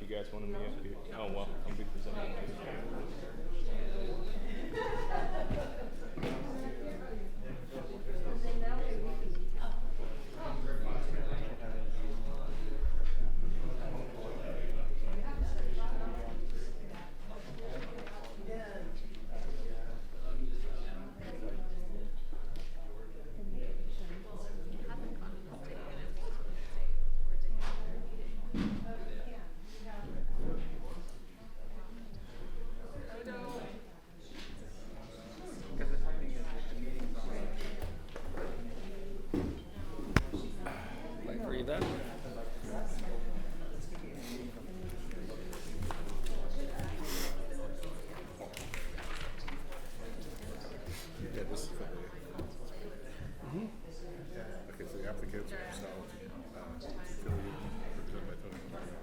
you guys wanted me up here. Oh, well, I'll be presenting.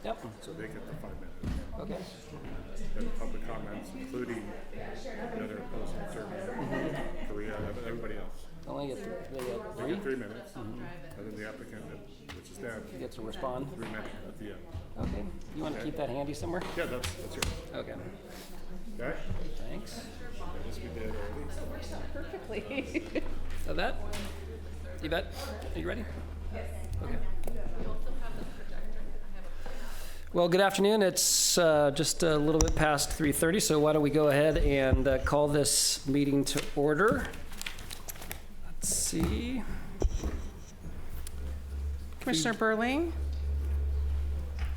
Yep. So they get the 5 minutes. Okay. Then public comments, including another opposing attorney, Korea, everybody else. Only get They get 3 minutes, and then the applicant, which is Dan, gets to respond. 3 minutes at the end. Okay. You want to keep that handy somewhere? Yeah, that's yours. Okay. Okay? Thanks. Yes, we did already. Perfectly. So that? You bet. Are you ready? Yes. Okay. Well, good afternoon. It's just a little bit past 3:30, so why don't we go ahead and call this meeting to order. Let's see. Commissioner Burling?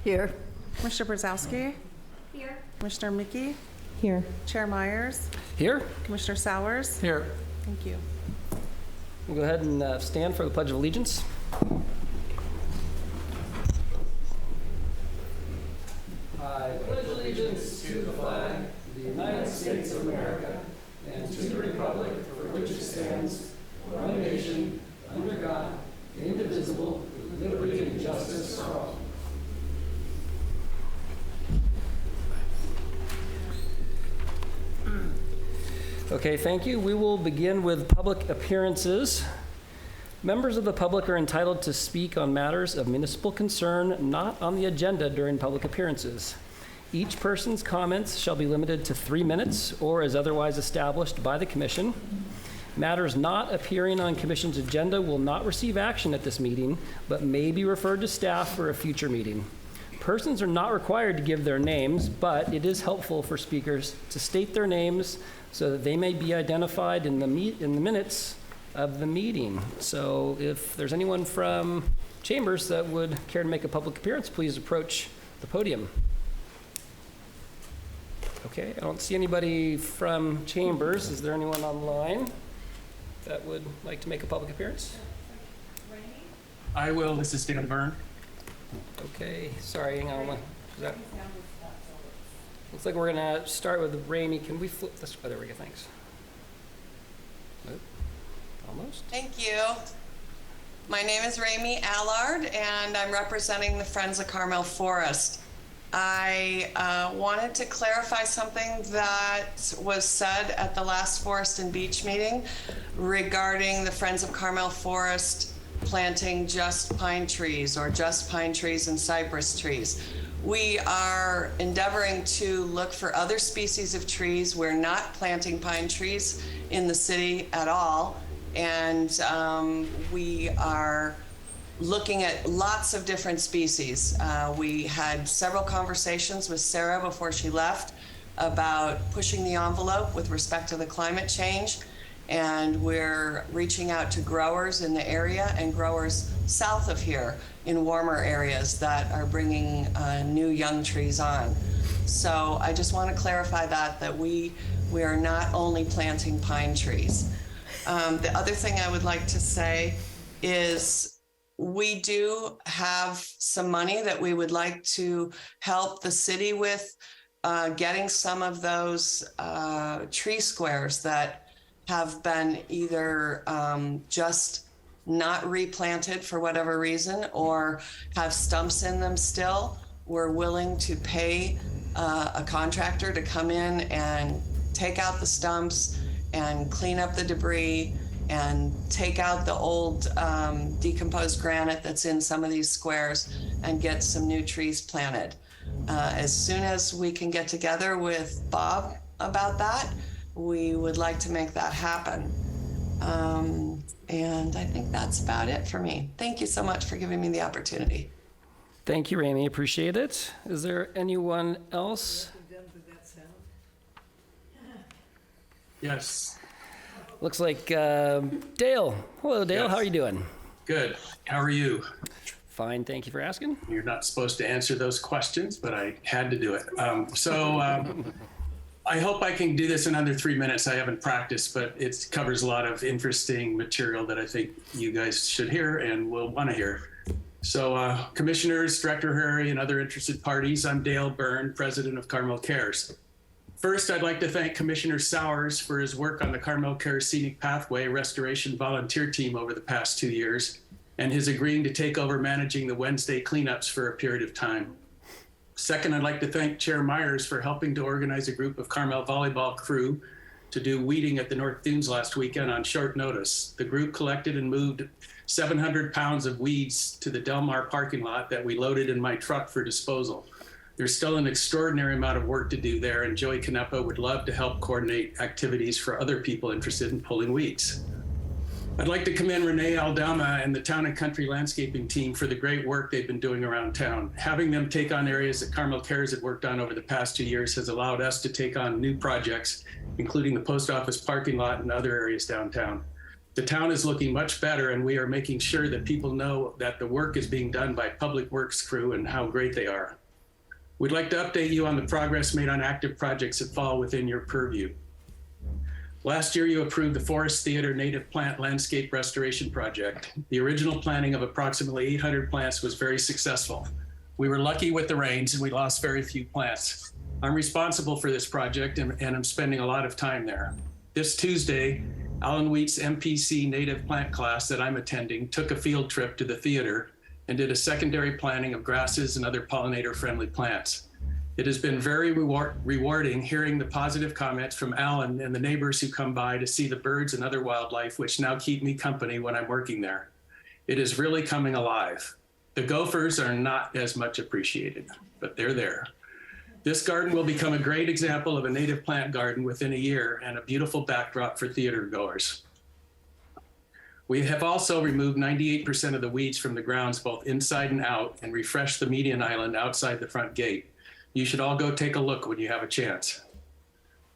Here. Commissioner Brzezowski? Here. Commissioner Mickey? Here. Chair Myers? Here. Commissioner Sowers? Here. Thank you. We'll go ahead and stand for the Pledge of Allegiance. I pledge allegiance to the flag of the United States of America and to the republic for which it stands, one nation, under God, indivisible, with liberty and justice for all. Okay, thank you. We will begin with public appearances. Members of the public are entitled to speak on matters of municipal concern not on the agenda during public appearances. Each person's comments shall be limited to 3 minutes or as otherwise established by the commission. Matters not appearing on commission's agenda will not receive action at this meeting, but may be referred to staff for a future meeting. Persons are not required to give their names, but it is helpful for speakers to state their names so that they may be identified in the minutes of the meeting. So if there's anyone from Chambers that would care to make a public appearance, please approach the podium. Okay, I don't see anybody from Chambers. Is there anyone online that would like to make a public appearance? I will. This is Dan Byrne. Okay, sorry, hang on. Looks like we're gonna start with Ramey. Can we flip this? Oh, there we go, thanks. Nope. Almost. Thank you. My name is Ramey Allard, and I'm representing the Friends of Carmel Forest. I wanted to clarify something that was said at the last Forest and Beach meeting regarding the Friends of Carmel Forest planting just pine trees or just pine trees and cypress trees. We are endeavoring to look for other species of trees. We're not planting pine trees in the city at all. And we are looking at lots of different species. We had several conversations with Sarah before she left about pushing the envelope with respect to the climate change. And we're reaching out to growers in the area and growers south of here in warmer areas that are bringing new young trees on. So I just want to clarify that we are not only planting pine trees. The other thing I would like to say is we do have some money that we would like to help the city with getting some of those tree squares that have been either just not replanted for whatever reason or have stumps in them still. We're willing to pay a contractor to come in and take out the stumps and clean up the debris and take out the old decomposed granite that's in some of these squares and get some new trees planted. As soon as we can get together with Bob about that, we would like to make that happen. And I think that's about it for me. Thank you so much for giving me the opportunity. Thank you, Ramey. Appreciate it. Is there anyone else? Yes. Looks like Dale. Hello, Dale. Yes. How are you doing? Good. How are you? Fine. Thank you for asking. You're not supposed to answer those questions, but I had to do it. I hope I can do this in under 3 minutes. I haven't practiced, but it covers a lot of interesting material that I think you guys should hear and will want to hear. So commissioners, Director Harry, and other interested parties, I'm Dale Byrne, president of Carmel Cares. First, I'd like to thank Commissioner Sowers for his work on the Carmel Cares Scenic Pathway Restoration Volunteer Team over the past 2 years, and his agreeing to take over managing the Wednesday cleanups for a period of time. Second, I'd like to thank Chair Myers for helping to organize a group of Carmel volleyball crew to do weeding at the North Dunes last weekend on short notice. The group collected and moved 700 pounds of weeds to the Del Mar parking lot that we loaded in my truck for disposal. There's still an extraordinary amount of work to do there, and Joey Canepa would love to help coordinate activities for other people interested in pulling weeds. I'd like to commend Renee Aldama and the Town and Country Landscaping team for the great work they've been doing around town. Having them take on areas that Carmel Cares had worked on over the past 2 years has allowed us to take on new projects, including the post office parking lot and other areas downtown. The town is looking much better, and we are making sure that people know that the work is being done by Public Works crew and how great they are. We'd like to update you on the progress made on active projects that fall within your purview. Last year, you approved the Forest Theater Native Plant Landscape Restoration Project. The original planting of approximately 800 plants was very successful. We were lucky with the rains and we lost very few plants. I'm responsible for this project and I'm spending a lot of time there. This Tuesday, Alan Wheat's MPC native plant class that I'm attending took a field trip to the theater and did a secondary planting of grasses and other pollinator-friendly plants. It has been very rewarding hearing the positive comments from Alan and the neighbors who come by to see the birds and other wildlife, which now keep me company when I'm working there. It is really coming alive. The gophers are not as much appreciated, but they're there. This garden will become a great example of a native plant garden within a year and a beautiful backdrop for theater goers. We have also removed 98% of the weeds from the grounds, both inside and out, and refreshed the median island outside the front gate. You should all go take a look when you have a chance.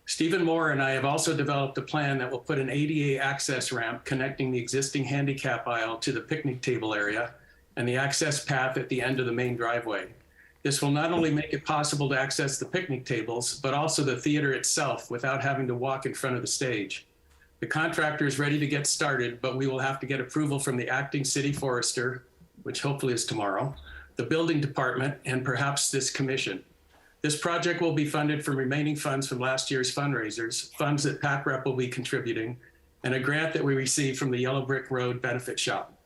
Stephen Moore and I have also developed a plan that will put an ADA access ramp connecting the existing handicap aisle to the picnic table area and the access path at the end of the main driveway. This will not only make it possible to access the picnic tables, but also the theater itself without having to walk in front of the stage. The contractor is ready to get started, but we will have to get approval from the acting city forester, which hopefully is tomorrow, the building department, and perhaps this commission. This project will be funded from remaining funds from last year's fundraisers, funds that PACREP will be contributing, and a grant that we received from the Yellow Brick Road Benefit Shop.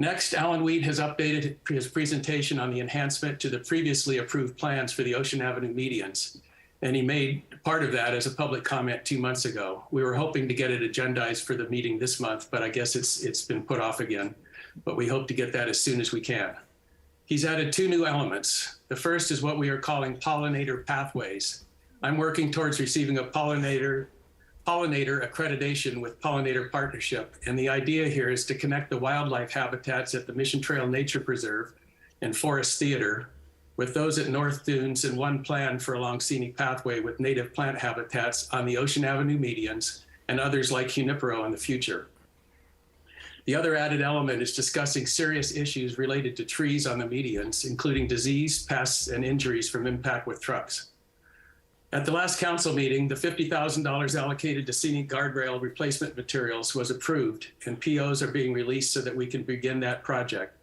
Next, Alan Wheat has updated his presentation on the enhancement to the previously approved plans for the Ocean Avenue medians, and he made part of that as a public comment 2 months ago. We were hoping to get it agendized for the meeting this month, but I guess it's been put off again, but we hope to get that as soon as we can. He's added 2 new elements. The first is what we are calling pollinator pathways. I'm working towards receiving a pollinator accreditation with Pollinator Partnership. And the idea here is to connect the wildlife habitats at the Mission Trail Nature Preserve and Forest Theater with those at North Dunes and one plan for along Scenic Pathway with native plant habitats on the Ocean Avenue medians and others like Junipero in the future. The other added element is discussing serious issues related to trees on the medians, including disease, pests, and injuries from impact with trucks. At the last council meeting, the $50,000 allocated to scenic guardrail replacement materials was approved, and POs are being released so that we can begin that project.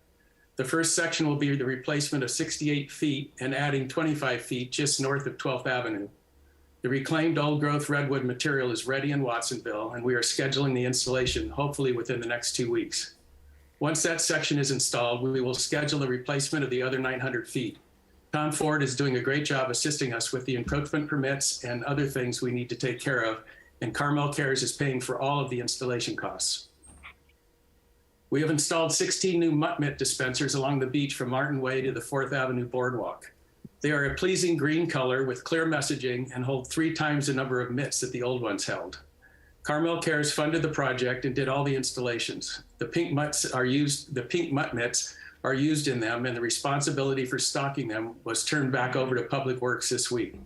The first section will be the replacement of 68 feet and adding 25 feet just north of 12th Avenue. The reclaimed old-growth redwood material is ready in Watsonville, and we are scheduling the installation hopefully within the next 2 weeks. Once that section is installed, we will schedule the replacement of the other 900 feet. Tom Ford is doing a great job assisting us with the encroachment permits and other things we need to take care of, and Carmel Cares is paying for all of the installation costs. We have installed 16 new mutt mitt dispensers along the beach from Martin Way to the 4th Avenue Boardwalk. They are a pleasing green color with clear messaging and hold 3 times the number of mitts that the old ones held. Carmel Cares funded the project and did all the installations. The pink mutt mitts are used in them, and the responsibility for stocking them was turned back over to Public Works this week.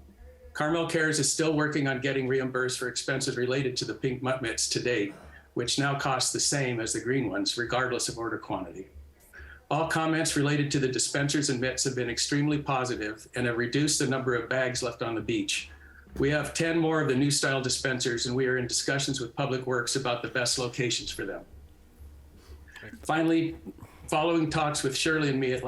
Carmel Cares is still working on getting reimbursed for expenses related to the pink mutt mitts to date, which now cost the same as the green ones, regardless of order quantity. All comments related to the dispensers and mitts have been extremely positive and have reduced the number of bags left on the beach. We have 10 more of the new style dispensers, and we are in discussions with Public Works about the best locations for them. Finally, following talks with Shirley and me at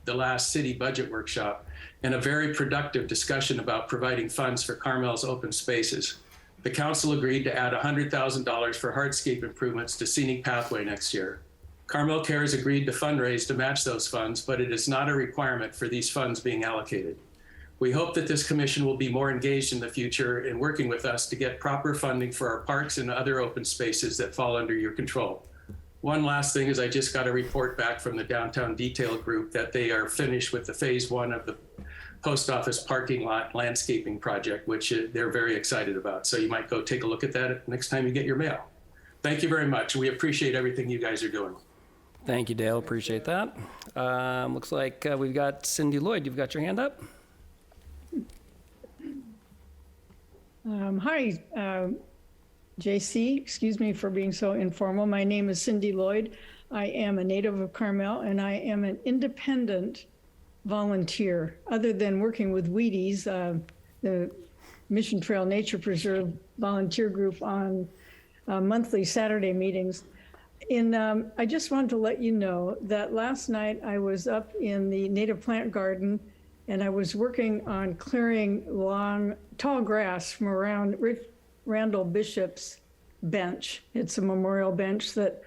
the last city budget workshop and a very productive discussion about providing funds for Carmel's open spaces, the council agreed to add $100,000 for hardscape improvements to Scenic Pathway next year. Carmel Cares agreed to fundraise to match those funds, but it is not a requirement for these funds being allocated. We hope that this commission will be more engaged in the future in working with us to get proper funding for our parks and other open spaces that fall under your control. One last thing is I just got a report back from the Downtown Detail Group that they are finished with the phase 1 of the post office parking lot landscaping project, which they're very excited about. So you might go take a look at that next time you get your mail. Thank you very much. We appreciate everything you guys are doing. Thank you, Dale. Appreciate that. Looks like we've got Cindy Lloyd. You've got your hand up. Hi, JC. Excuse me for being so informal. My name is Cindy Lloyd. I am a native of Carmel, and I am an independent volunteer. Other than working with Wheaties, the Mission Trail Nature Preserve volunteer group on monthly Saturday meetings. I just wanted to let you know that last night I was up in the native plant garden, and I was working on clearing long, tall grass from around Randall Bishop's bench. It's a memorial bench that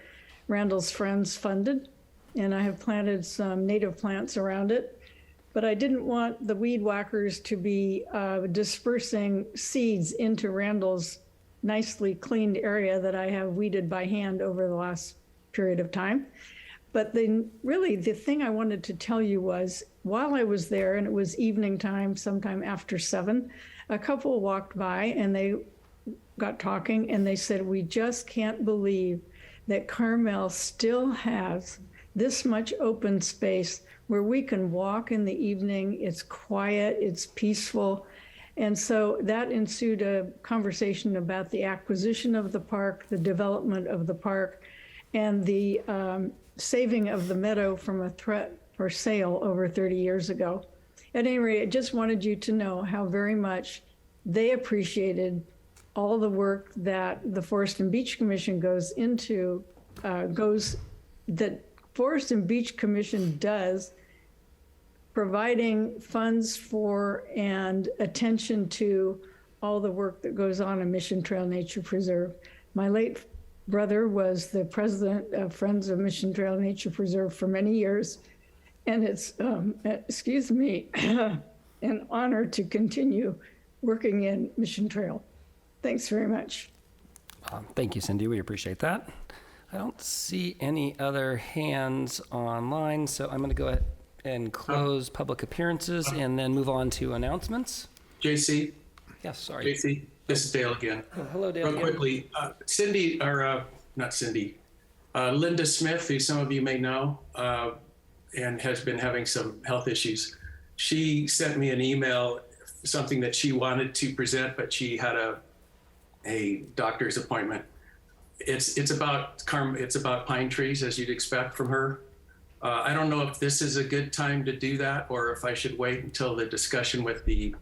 Randall's friends funded, and I have planted some native plants around it. But I didn't want the weed whackers to be dispersing seeds into Randall's nicely cleaned area that I have weeded by hand over the last period of time. But really the thing I wanted to tell you was, while I was there, and it was evening time, sometime after 7, a couple walked by and they got talking and they said, we just can't believe that Carmel still has this much open space where we can walk in the evening. It's quiet, it's peaceful. And so that ensued a conversation about the acquisition of the park, the development of the park, and the saving of the meadow from a threat for sale over 30 years ago. At any rate, I just wanted you to know how very much they appreciated all the work that the Forest and Beach Commission that Forest and Beach Commission does, providing funds for and attention to all the work that goes on in Mission Trail Nature Preserve. My late brother was the president of Friends of Mission Trail Nature Preserve for many years, and it's, excuse me, an honor to continue working in Mission Trail. Thanks very much. Thank you, Cindy. We appreciate that. I don't see any other hands online, so I'm going to go ahead and close public appearances and then move on to announcements. JC? Yes, sorry. JC, this is Dale again. Oh, hello, Dale. Real quickly, Linda Smith, who some of you may know, and has been having some health issues. She sent me an email, something that she wanted to present, but she had a doctor's appointment. It's about pine trees, as you'd expect from her. I don't know if this is a good time to do that, or if I should wait until the discussion with the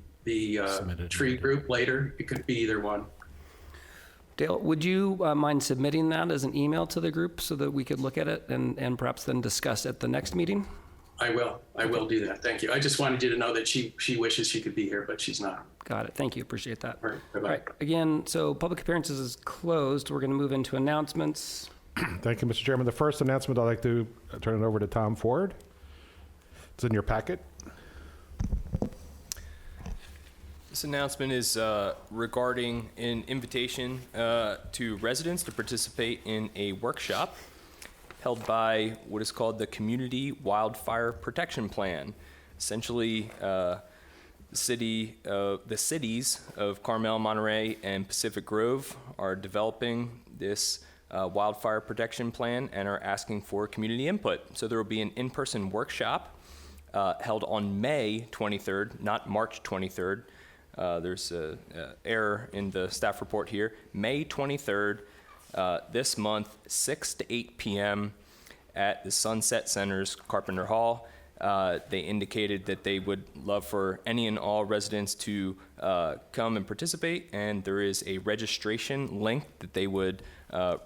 tree group later. It could be either one. Dale, would you mind submitting that as an email to the group so that we could look at it and perhaps then discuss at the next meeting? I will do that. Thank you. I just wanted you to know that she wishes she could be here, but she's not. Got it. Thank you. Appreciate that. All right. Bye-bye. All right. Again, so public appearances is closed. We're going to move into announcements. Thank you, Mr. Chairman. The first announcement, I'd like to turn it over to Tom Ford. It's in your packet. This announcement is regarding an invitation to residents to participate in a workshop held by what is called the Community Wildfire Protection Plan. Essentially, the cities of Carmel, Monterey, and Pacific Grove are developing this wildfire protection plan and are asking for community input. So there will be an in-person workshop held on May 23rd, not March 23rd. There's an error in the staff report here. May 23rd, this month, 6 to 8 p.m. at the Sunset Center's Carpenter Hall. They indicated that they would love for any and all residents to come and participate, and there is a registration link that they would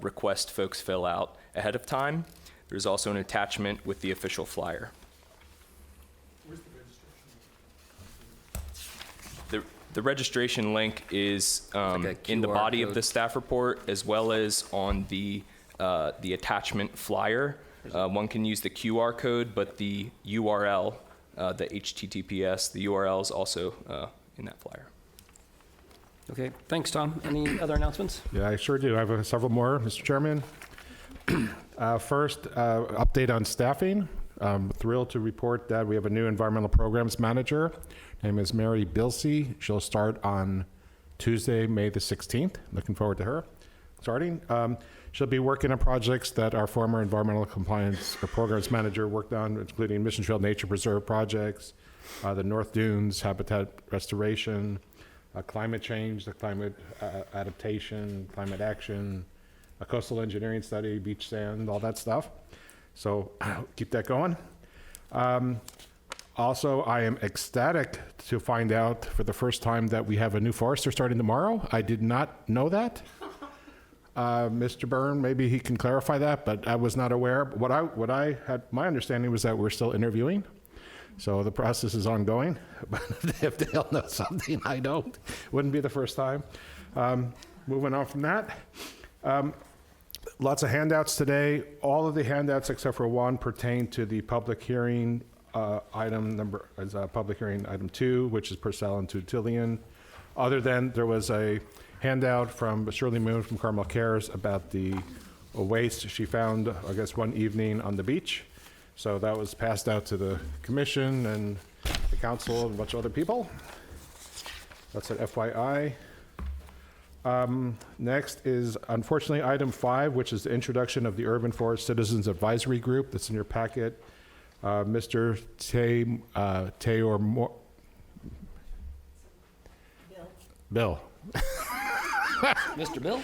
request folks fill out ahead of time. There's also an attachment with the official flyer. The registration link is in the QR body of code. the staff report, as well as on the attachment flyer. One can use the QR code, but the URL, the HTTPS, the URL is also in that flyer. Okay, thanks, Tom. Any other announcements? Yeah, I sure do. I have several more, Mr. Chairman. First, update on staffing. I'm thrilled to report that we have a new environmental programs manager. Her name is Mary Bilsey. She'll start on Tuesday, May the 16th. Looking forward to her starting. She'll be working on projects that our former environmental compliance programs manager worked on, including Mission Trail Nature Preserve projects, the North Dunes habitat restoration, climate change, the climate adaptation, climate action, a coastal engineering study, beach sand, all that stuff. So keep that going. Also, I am ecstatic to find out for the first time that we have a new forester starting tomorrow. I did not know that. Mr. Byrne, maybe he can clarify that, but I was not aware. What I had, my understanding was that we're still interviewing. So the process is ongoing, but if they all know something I don't, wouldn't be the first time. Moving on from that. Lots of handouts today. All of the handouts except for one pertain to the public hearing public hearing item 2, which is Purcell and Tutillion. Other than there was a handout from Shirley Moon from Carmel Cares about the waste she found, I guess, one evening on the beach. So that was passed out to the commission and the council and a bunch of other people. That's an FYI. Next is, unfortunately, item 5, which is the introduction of the Urban Forest Citizens Advisory Group. That's in your packet. Mr. Bill. Mr. Bill?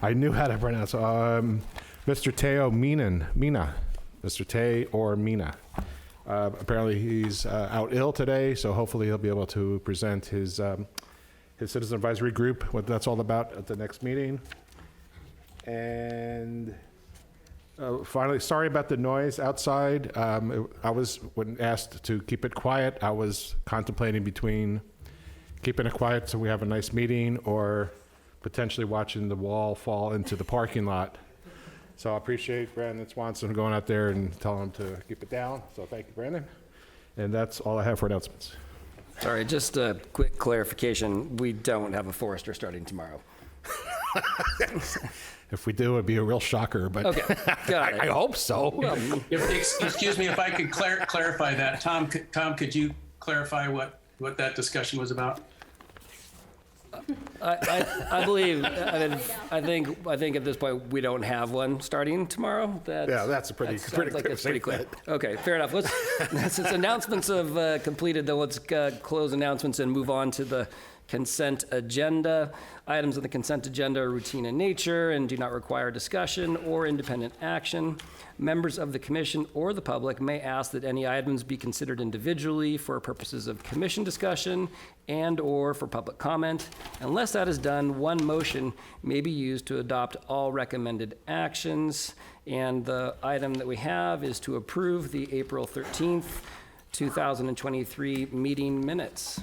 I knew how to pronounce it. Mr. Teo Mina. Mr. Tay or Mina. Apparently he's out ill today, so hopefully he'll be able to present his Citizen Advisory Group, what that's all about at the next meeting. And finally, sorry about the noise outside. I was, when asked to keep it quiet, I was contemplating between keeping it quiet so we have a nice meeting or potentially watching the wall fall into the parking lot. So I appreciate Brandon Swanson going out there and telling him to keep it down. So thank you, Brandon. And that's all I have for announcements. Sorry, just a quick clarification. We don't have a forester starting tomorrow. If we do, it'd be a real shocker, but Okay, got it. I hope so. Well, Excuse me if I could clarify that. Tom, could you clarify what that discussion was about? I believe, I think at this point, we don't have one starting tomorrow. That's a pretty sounds like clear it's pretty clear. statement. Okay, fair enough. Since announcements have completed, then let's close announcements and move on to the consent agenda. Items on the consent agenda are routine in nature and do not require discussion or independent action. Members of the commission or the public may ask that any items be considered individually for purposes of commission discussion and/or for public comment. Unless that is done, one motion may be used to adopt all recommended actions. And the item that we have is to approve the April 13th, 2023 meeting minutes.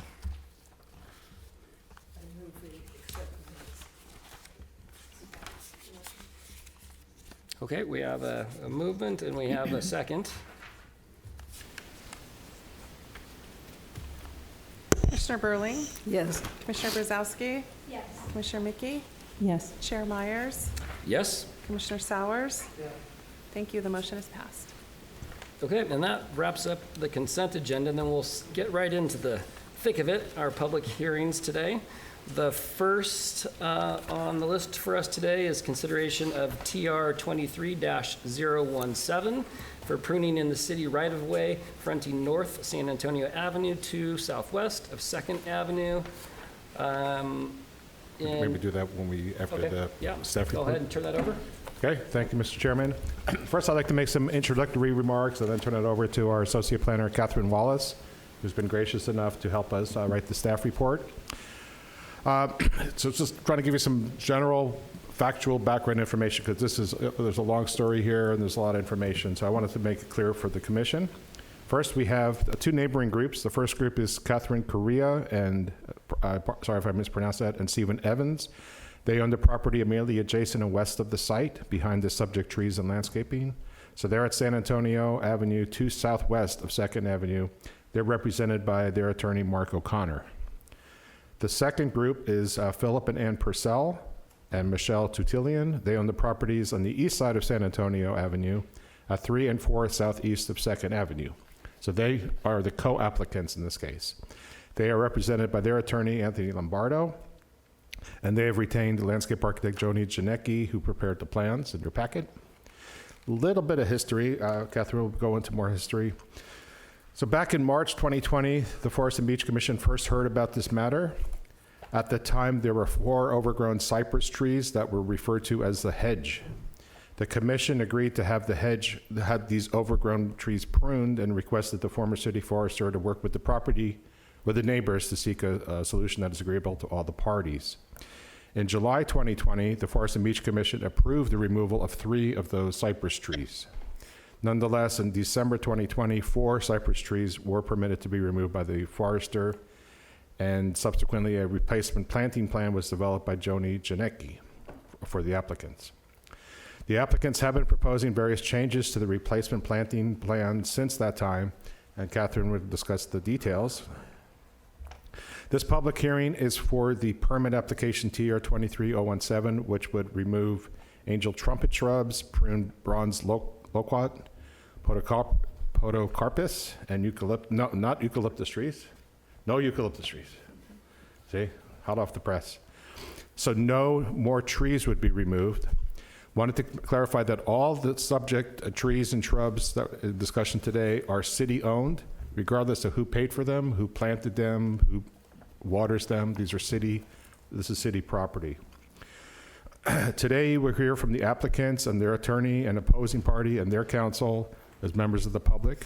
Okay, we have a movement and we have a second. Commissioner Burling, Yes. Commissioner Brzezowski, Yes. Commissioner Mickey, Yes. Chair Myers, Yes? Commissioner Sowers? Thank you. The motion is passed. Okay, and that wraps up the consent agenda, and then we'll get right into the thick of it, our public hearings today. The first on the list for us today is consideration of TR 23-017 for pruning in the city right-of-way fronting north San Antonio Avenue to southwest of 2nd Avenue. Maybe do that when we, after Okay, the yeah, staff go report. ahead and turn that over. Okay, thank you, Mr. Chairman. First, I'd like to make some introductory remarks and then turn it over to our Associate Planner, Catherine Wallace, who's been gracious enough to help us write the staff report. So just trying to give you some general factual background information, because there's a long story here and there's a lot of information, so I wanted to make it clear for the commission. First, we have two neighboring groups. The first group is Catherine Correa and, sorry if I mispronounced that, and Stephen Evans. They own the property immediately adjacent and west of the site, behind the subject trees and landscaping. So they're at San Antonio Avenue to southwest of 2nd Avenue. They're represented by their attorney, Mark O'Connor. The second group is Philip and Ann Purcell and Michelle Tutilian. They own the properties on the east side of San Antonio Avenue at 3 and 4 southeast of 2nd Avenue. So they are the co-applicants in this case. They are represented by their attorney, Anthony Lombardo, and they have retained landscape architect Joni Janecki, who prepared the plans in your packet. A little bit of history. Catherine will go into more history. So back in March 2020, the Forest and Beach Commission first heard about this matter. At the time, there were 4 overgrown cypress trees that were referred to as the hedge. The commission agreed to have the hedge, had these overgrown trees pruned, and requested the former city forester to work with the neighbors to seek a solution that is agreeable to all the parties. In July 2020, the Forest and Beach Commission approved the removal of 3 of those cypress trees. Nonetheless, in December 2020, 4 cypress trees were permitted to be removed by the forester, and subsequently a replacement planting plan was developed by Joni Janecki for the applicants. The applicants have been proposing various changes to the replacement planting plan since that time, and Catherine will discuss the details. This public hearing is for the permit application TR 23017, which would remove angel trumpet shrubs, prune bronze loquat, podocarpus, and not eucalyptus trees. No eucalyptus trees. See, hot off the press. So no more trees would be removed. Wanted to clarify that all the subject trees and shrubs that in discussion today are city-owned, regardless of who paid for them, who planted them, who waters them. This is city property. Today, we'll hear from the applicants and their attorney and opposing party and their counsel as members of the public.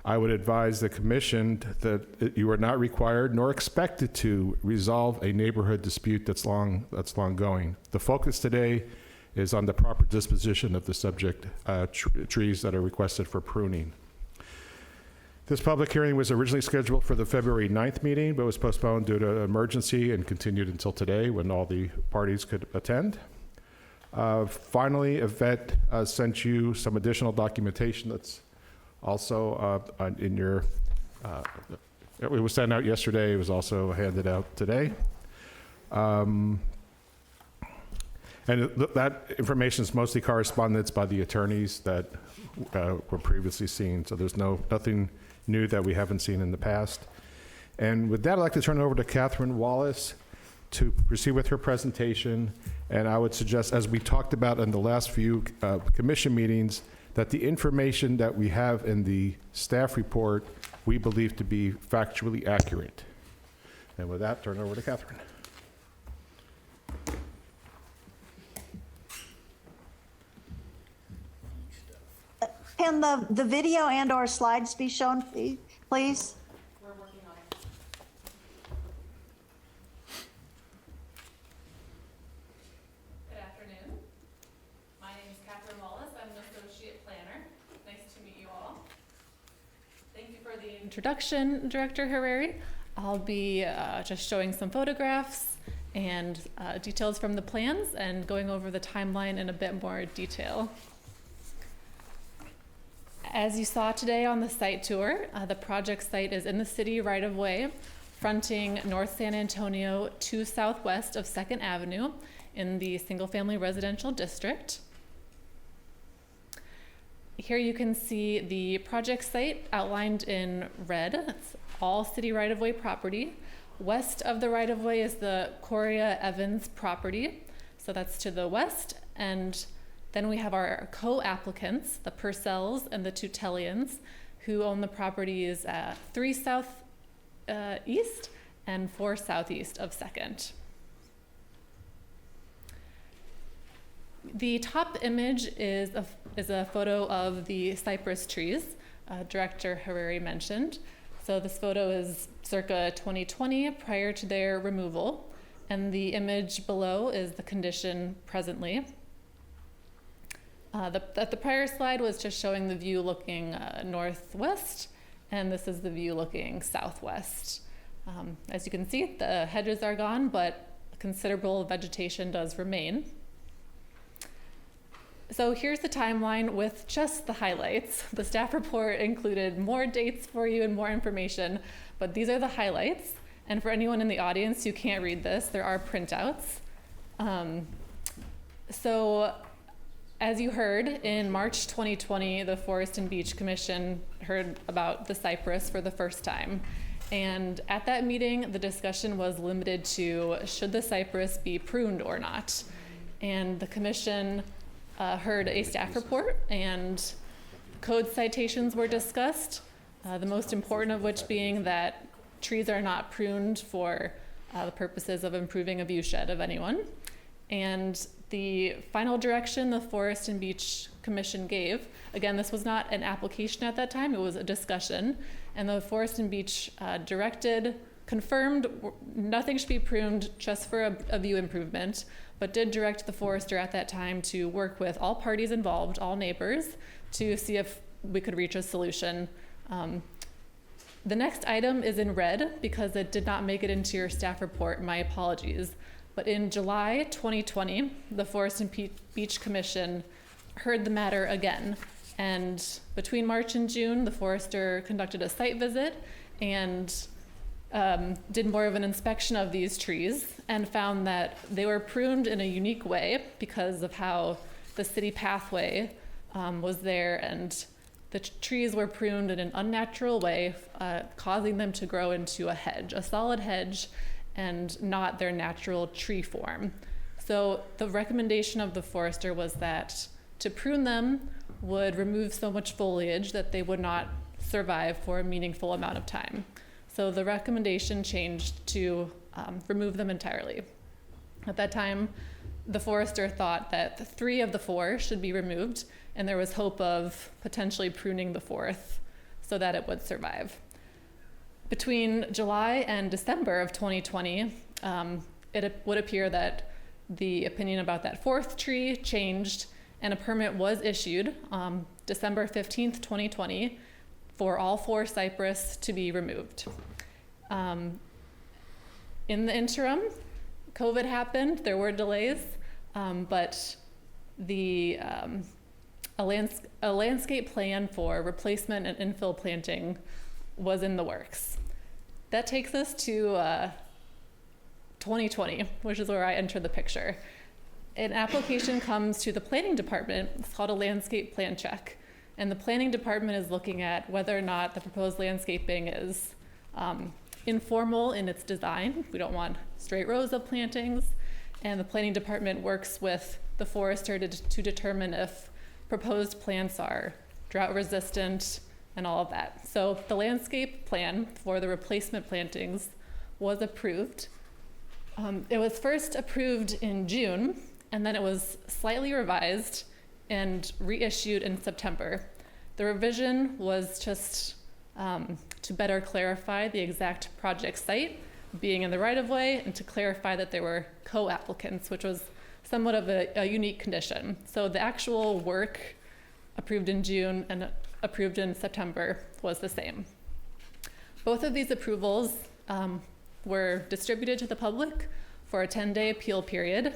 I would advise the commission that you are not required nor expected to resolve a neighborhood dispute that's long going. The focus today is on the proper disposition of the subject trees that are requested for pruning. This public hearing was originally scheduled for the February 9th meeting, but was postponed due to an emergency and continued until today when all the parties could attend. Finally, Yvette sent you some additional documentation that's also in your, it was sent out yesterday, it was also handed out today. And that information is mostly correspondence by the attorneys that were previously seen, so there's nothing new that we haven't seen in the past. And with that, I'd like to turn it over to Catherine Wallace to proceed with her presentation. And I would suggest, as we talked about in the last few commission meetings, that the information that we have in the staff report, we believe to be factually accurate. And with that, turn it over to Catherine. Can the video and or slides be shown, please? We're working on it. Good afternoon. My name is Catherine Wallace. I'm an associate planner. Nice to meet you all. Thank you for the introduction, Director Herreri. I'll be just showing some photographs and details from the plans and going over the timeline in a bit more detail. As you saw today on the site tour, the project site is in the city right-of-way, fronting North San Antonio to southwest of 2nd Avenue. in the single-family residential district. Here you can see the project site outlined in red. It's all city right-of-way property. West of the right-of-way is the Coria Evans property. So that's to the west. And then we have our co-applicants, the Purcells and the Tutelians, who own the properties 3 south east and 4 southeast of 2nd. The top image is a photo of the cypress trees Director Hariri mentioned. So this photo is circa 2020, prior to their removal, and the image below is the condition presently. The prior slide was just showing the view looking northwest, and this is the view looking southwest. As you can see, the hedges are gone, but considerable vegetation does remain. So here's the timeline with just the highlights. The staff report included more dates for you and more information, but these are the highlights. And for anyone in the audience who can't read this, there are printouts. So as you heard, in March 2020, the Forest and Beach Commission heard about the cypress for the first time. And at that meeting, the discussion was limited to should the cypress be pruned or not. And the commission heard a staff report, and code citations were discussed, the most important of which being that trees are not pruned for the purposes of improving a view shed of anyone. And the final direction the Forest and Beach Commission gave, again, this was not an application at that time, it was a discussion, and the Forest and Beach confirmed nothing should be pruned just for a view improvement, but did direct the forester at that time to work with all parties involved, all neighbors, to see if we could reach a solution. The next item is in red because it did not make it into your staff report, my apologies. But in July 2020, the Forest and Beach Commission heard the matter again. And between March and June, the forester conducted a site visit and did more of an inspection of these trees and found that they were pruned in a unique way because of how the city pathway was there, and the trees were pruned in an unnatural way, causing them to grow into a hedge, a solid hedge, and not their natural tree form. So the recommendation of the forester was that to prune them would remove so much foliage that they would not survive for a meaningful amount of time. So the recommendation changed to remove them entirely. At that time, the forester thought that 3 of the 4 should be removed, and there was hope of potentially pruning the 4th so that it would survive. Between July and December of 2020, it would appear that the opinion about that 4th tree changed, and a permit was issued December 15th, 2020, for all 4 cypress to be removed. In the interim, COVID happened, there were delays, but a landscape plan for replacement and infill planting was in the works. That takes us to 2020, which is where I enter the picture. An application comes to the planning department. It's called a landscape plan check. And the planning department is looking at whether or not the proposed landscaping is informal in its design. We don't want straight rows of plantings. And the planning department works with the forester to determine if proposed plants are drought resistant and all of that. So the landscape plan for the replacement plantings was approved. It was first approved in June, and then it was slightly revised and reissued in September. The revision was just to better clarify the exact project site being in the right-of-way and to clarify that there were co-applicants, which was somewhat of a unique condition. So the actual work approved in June and approved in September was the same. Both of these approvals were distributed to the public for a 10-day appeal period.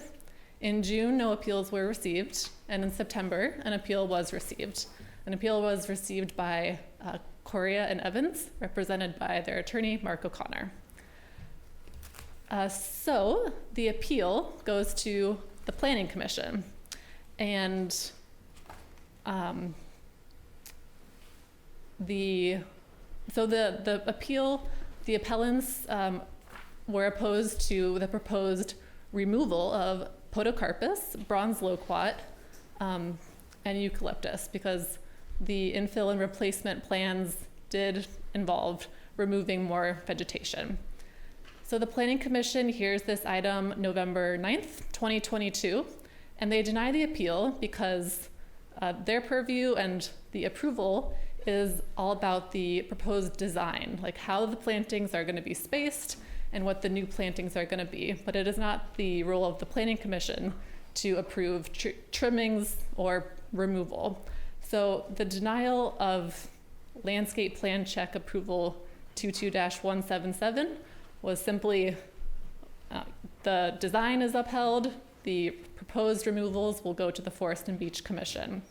In June, no appeals were received, and in September, an appeal was received. An appeal was received by Coria and Evans, represented by their attorney, Mark O'Connor. So the appeal goes to the Planning Commission, and the appellants were opposed to the proposed removal of podocarpus, bronze loquat, and eucalyptus, because the infill and replacement plans did involve removing more vegetation. So the Planning Commission hears this item November 9th, 2022, and they deny the appeal because their purview and the approval is all about the proposed design, like how the plantings are going to be spaced and what the new plantings are going to be. But it is not the role of the Planning Commission to approve trimmings or removal. So the denial of landscape plan check approval 22-177 was simply the design is upheld, the proposed removals will go to the Forest and Beach Commission.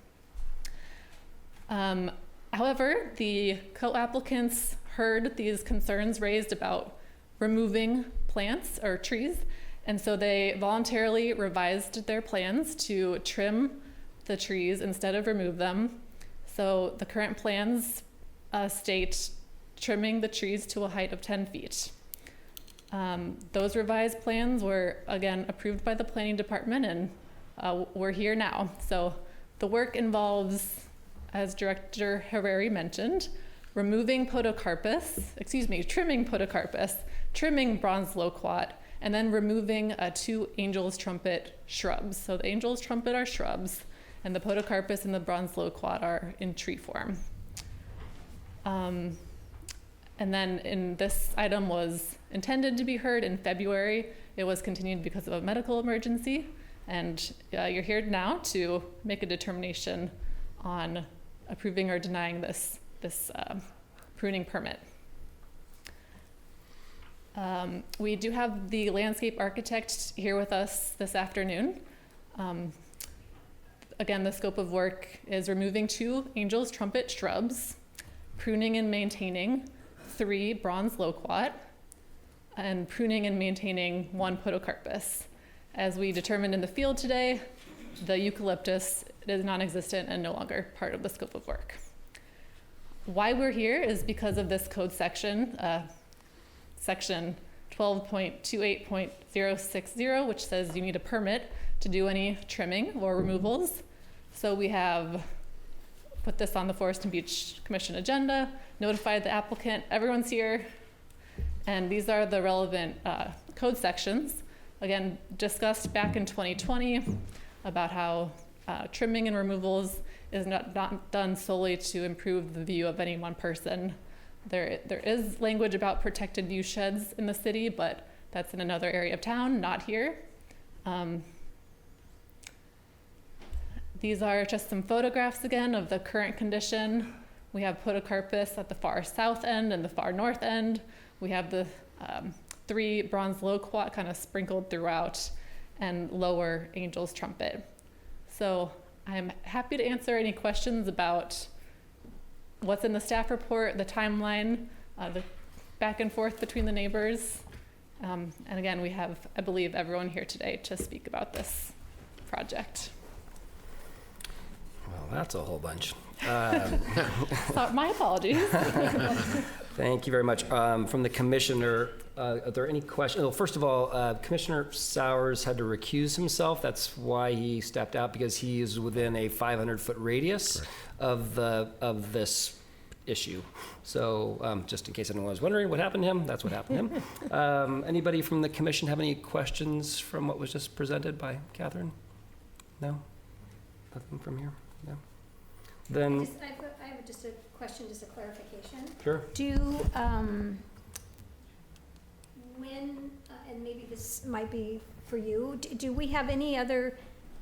However, the co-applicants heard these concerns raised about removing plants or trees, and so they voluntarily revised their plans to trim the trees instead of remove them. So the current plans state trimming the trees to a height of 10 feet. Those revised plans were, again, approved by the Planning Department, and we're here now. So the work involves, as Director Herreri mentioned, trimming podocarpus, trimming bronze loquat, and then removing 2 angel's trumpet shrubs. So the angel's trumpet are shrubs, and the podocarpus and the bronze loquat are in tree form. And then this item was intended to be heard in February. It was continued because of a medical emergency, and you're here now to make a determination on approving or denying this pruning permit. We do have the landscape architect here with us this afternoon. Again, the scope of work is removing 2 angel's trumpet shrubs, pruning and maintaining 3 bronze loquat, and pruning and maintaining 1 podocarpus. As we determined in the field today, the eucalyptus is non-existent and no longer part of the scope of work. Why we're here is because of this code section, section 12.28.060, which says you need a permit to do any trimming or removals. So we have put this on the Forest and Beach Commission agenda, notified the applicant, everyone's here, and these are the relevant code sections. Again, discussed back in 2020 about how trimming and removals is not done solely to improve the view of any one person. There is language about protected view sheds in the city, but that's in another area of town, not here. These are just some photographs again of the current condition. We have podocarpus at the far south end and the far north end. We have the 3 bronze loquat kind of sprinkled throughout, and lower angel's trumpet. So I'm happy to answer any questions about what's in the staff report, the timeline, the back and forth between the neighbors. And again, we have, I believe, everyone here today to speak about this project. Well, that's a whole bunch. My apologies. Thank you very much. From the commissioner, are there any questions? Well, first of all, Commissioner Sowers had to recuse himself. That's why he stepped out, because he is within a 500-foot radius of this issue. So just in case anyone was wondering what happened to him, that's what happened to him. Anybody from the commission have any questions from what was just presented by Catherine? No? Nothing from here? No? Then, I have just a question, just a clarification. sure. When, and maybe this might be for you, do we have any other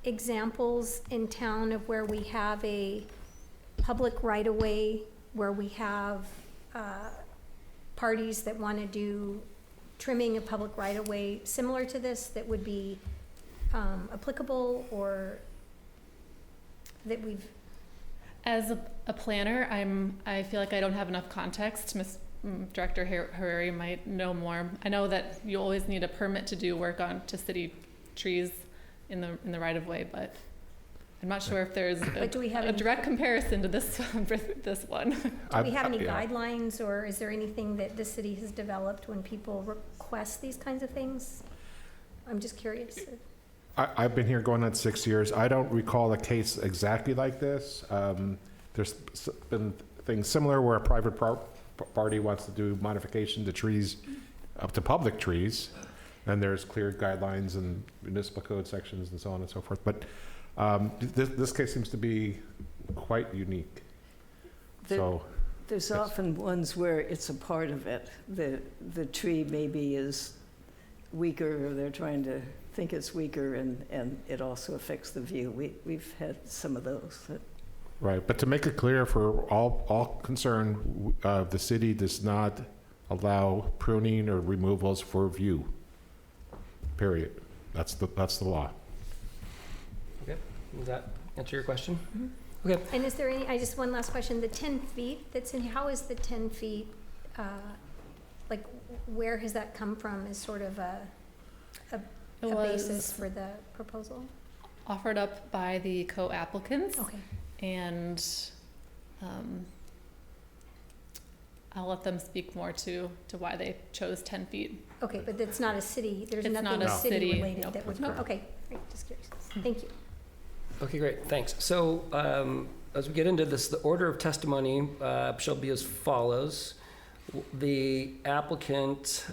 examples in town of where we have a public right-of-way, where we have parties that want to do trimming of public right-of-way similar to this that would be applicable, or that we've... As a planner, I feel like I don't have enough context. Director Harari might know more. I know that you always need a permit to do work to city trees in the right of way, but I'm not sure if there's a direct comparison to this one. Do we have any guidelines, or is there anything that the city has developed when people request these kinds of things? I'm just curious. I've been here going on 6 years. I don't recall a case exactly like this. There's been things similar where a private party wants to do modification to trees, up to public trees, and there's clear guidelines and municipal code sections and so on and so forth. But this case seems to be quite unique. There's often ones where it's a part of it. The tree maybe is weaker, or they're trying to think it's weaker, and it also affects the view. We've had some of those. Right, but to make it clear for all concerned, the city does not allow pruning or removals for view. Period. That's the law. Okay, does that answer your question? Mm-hmm. Okay. And is there one last question, the 10 feet that's in, how is the 10 feet, like, where has that come from as sort of a basis for the proposal? Offered up by the co-applicants. Okay. And I'll let them speak more to why they chose 10 feet. Okay, but it's not a city, there's It's nothing not a city city, related nope. that would, Nope. okay, great, just curious. Thank you. Okay, great, thanks. So as we get into this, the order of testimony shall be as follows. The applicant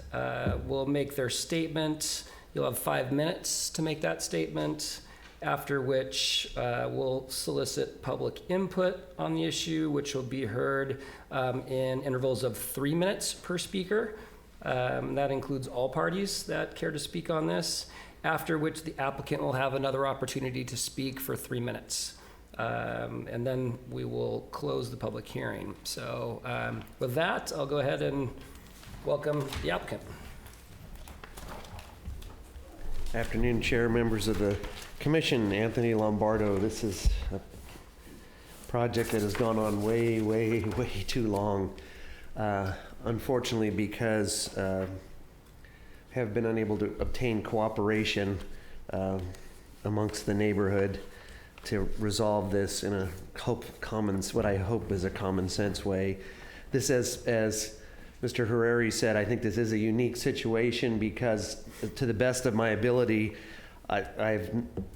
will make their statement. You'll have 5 minutes to make that statement, after which we'll solicit public input on the issue, which will be heard in intervals of 3 minutes per speaker. That includes all parties that care to speak on this, after which the applicant will have another opportunity to speak for 3 minutes. And then we will close the public hearing. So with that, I'll go ahead and welcome the applicant. Afternoon, Chair, members of the Commission. Anthony Lombardo. This is a project that has gone on way, way, way too long. Unfortunately, because have been unable to obtain cooperation amongst the neighborhood to resolve this in what I hope is a common sense way. This, as Mr. Harari said, I think this is a unique situation because, to the best of my ability, I've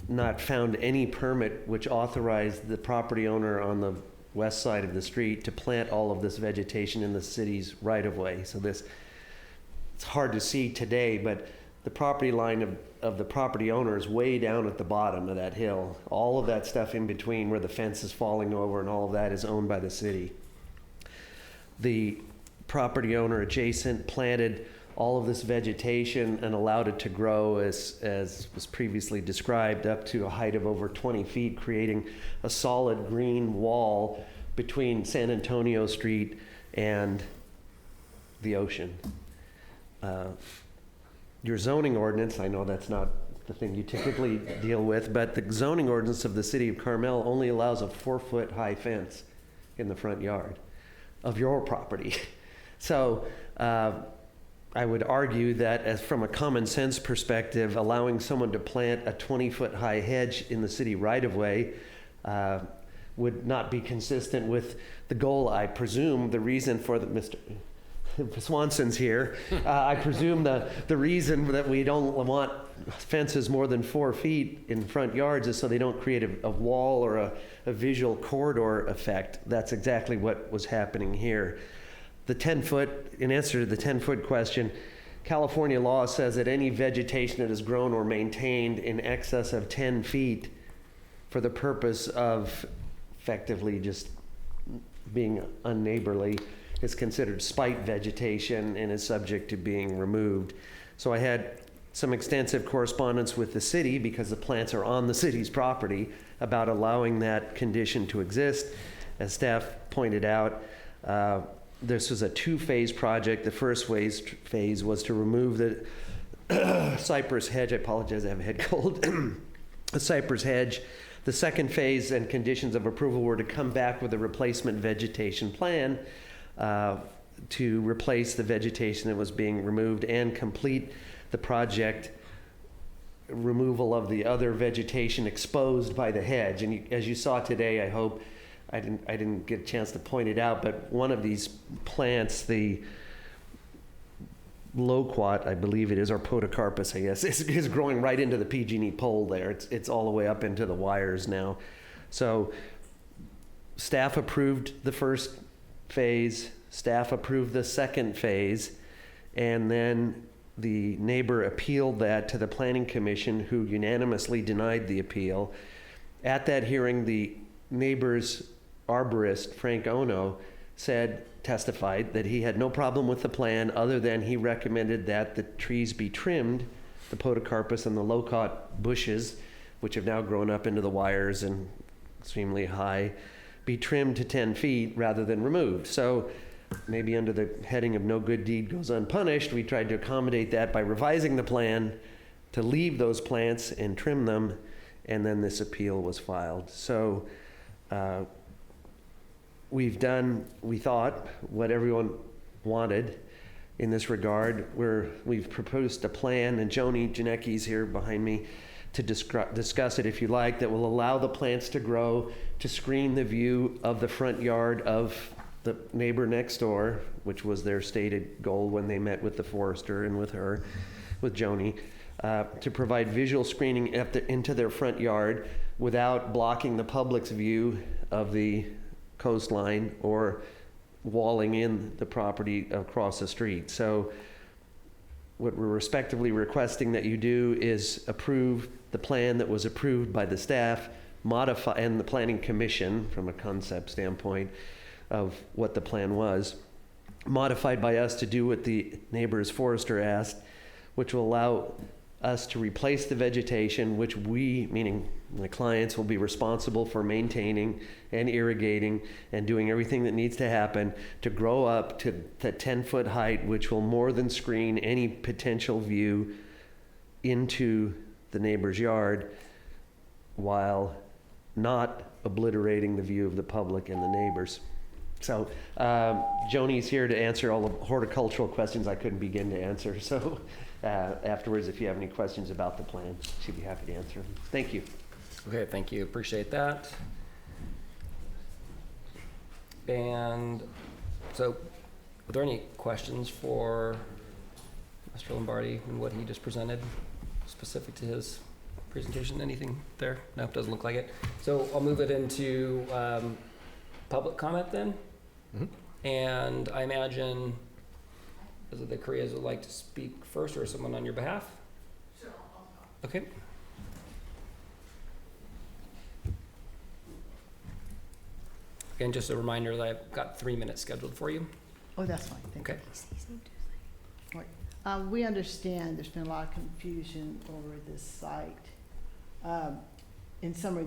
not found any permit which authorized the property owner on the west side of the street to plant all of this vegetation in the city's right-of-way. So it's hard to see today, but the property line of the property owner is way down at the bottom of that hill. All of that stuff in between where the fence is falling over and all of that is owned by the city. The property owner adjacent planted all of this vegetation and allowed it to grow, as was previously described, up to a height of over 20 feet, creating a solid green wall between San Antonio Street and the ocean. Your zoning ordinance, I know that's not the thing you typically deal with, but the zoning ordinance of the city of Carmel only allows a 4-foot high fence in the front yard of your property. So I would argue that, as from a common sense perspective, allowing someone to plant a 20-foot high hedge in the city right-of-way would not be consistent with the goal. I presume the reason for Mr. Swanson's here. I presume the reason that we don't want fences more than 4 feet in front yards is so they don't create a wall or a visual corridor effect. That's exactly what was happening here. The 10-foot, in answer to the 10-foot question, California law says that any vegetation that is grown or maintained in excess of 10 feet for the purpose of effectively just being unneighborly is considered spite vegetation and is subject to being removed. So I had some extensive correspondence with the city, because the plants are on the city's property, about allowing that condition to exist. As staff pointed out, this was a 2-phase project. The first phase was to remove the cypress hedge. I apologize, I have a head cold. The cypress hedge. The second phase and conditions of approval were to come back with a replacement vegetation plan to replace the vegetation that was being removed and complete the project removal of the other vegetation exposed by the hedge. And as you saw today, I hope, I didn't get a chance to point it out, but one of these plants, the loquat, I believe it is, or podocarpus, I guess, is growing right into the PG&E pole there. It's all the way up into the wires now. So staff approved the first phase, staff approved the second phase, and then the neighbor appealed that to the Planning Commission, who unanimously denied the appeal. At that hearing, the neighbor's arborist, Frank Ono, testified that he had no problem with the plan, other than he recommended that the trees be trimmed, the podocarpus and the loquat bushes, which have now grown up into the wires and extremely high, be trimmed to 10 feet rather than removed. So maybe under the heading of no good deed goes unpunished, we tried to accommodate that by revising the plan to leave those plants and trim them, and then this appeal was filed. So we've done, we thought, what everyone wanted in this regard. We've proposed a plan, and Joni Janecki's here behind me to discuss it if you like, that will allow the plants to grow, to screen the view of the front yard of the neighbor next door, which was their stated goal when they met with the forester and with her, with Joni, to provide visual screening into their front yard without blocking the public's view of the coastline or walling in the property across the street. So what we're respectively requesting that you do is approve the plan that was approved by the staff, modify, and the Planning Commission from a concept standpoint of what the plan was, modified by us to do what the neighbor's forester asked, which will allow us to replace the vegetation, which we, meaning the clients, will be responsible for maintaining and irrigating and doing everything that needs to happen to grow up to the 10-foot height, which will more than screen any potential view into the neighbor's yard, while not obliterating the view of the public and the neighbors. So Joni's here to answer all the horticultural questions I couldn't begin to answer. So afterwards, if you have any questions about the plan, she'd be happy to answer them. Thank you. Okay, thank you. Appreciate that. And so, are there any questions for Mr. Lombardi and what he just presented, specific to his presentation? Anything there? No, doesn't look like it. So I'll move it into public comment then. Mm-hmm. And I imagine, is it the Koreas would like to speak first, or someone on your behalf? Sure. Okay. Again, just a reminder that I've got 3 minutes scheduled for you. Oh, that's fine. Thank Okay. you. Right. We understand there's been a lot of confusion over this site. In summary,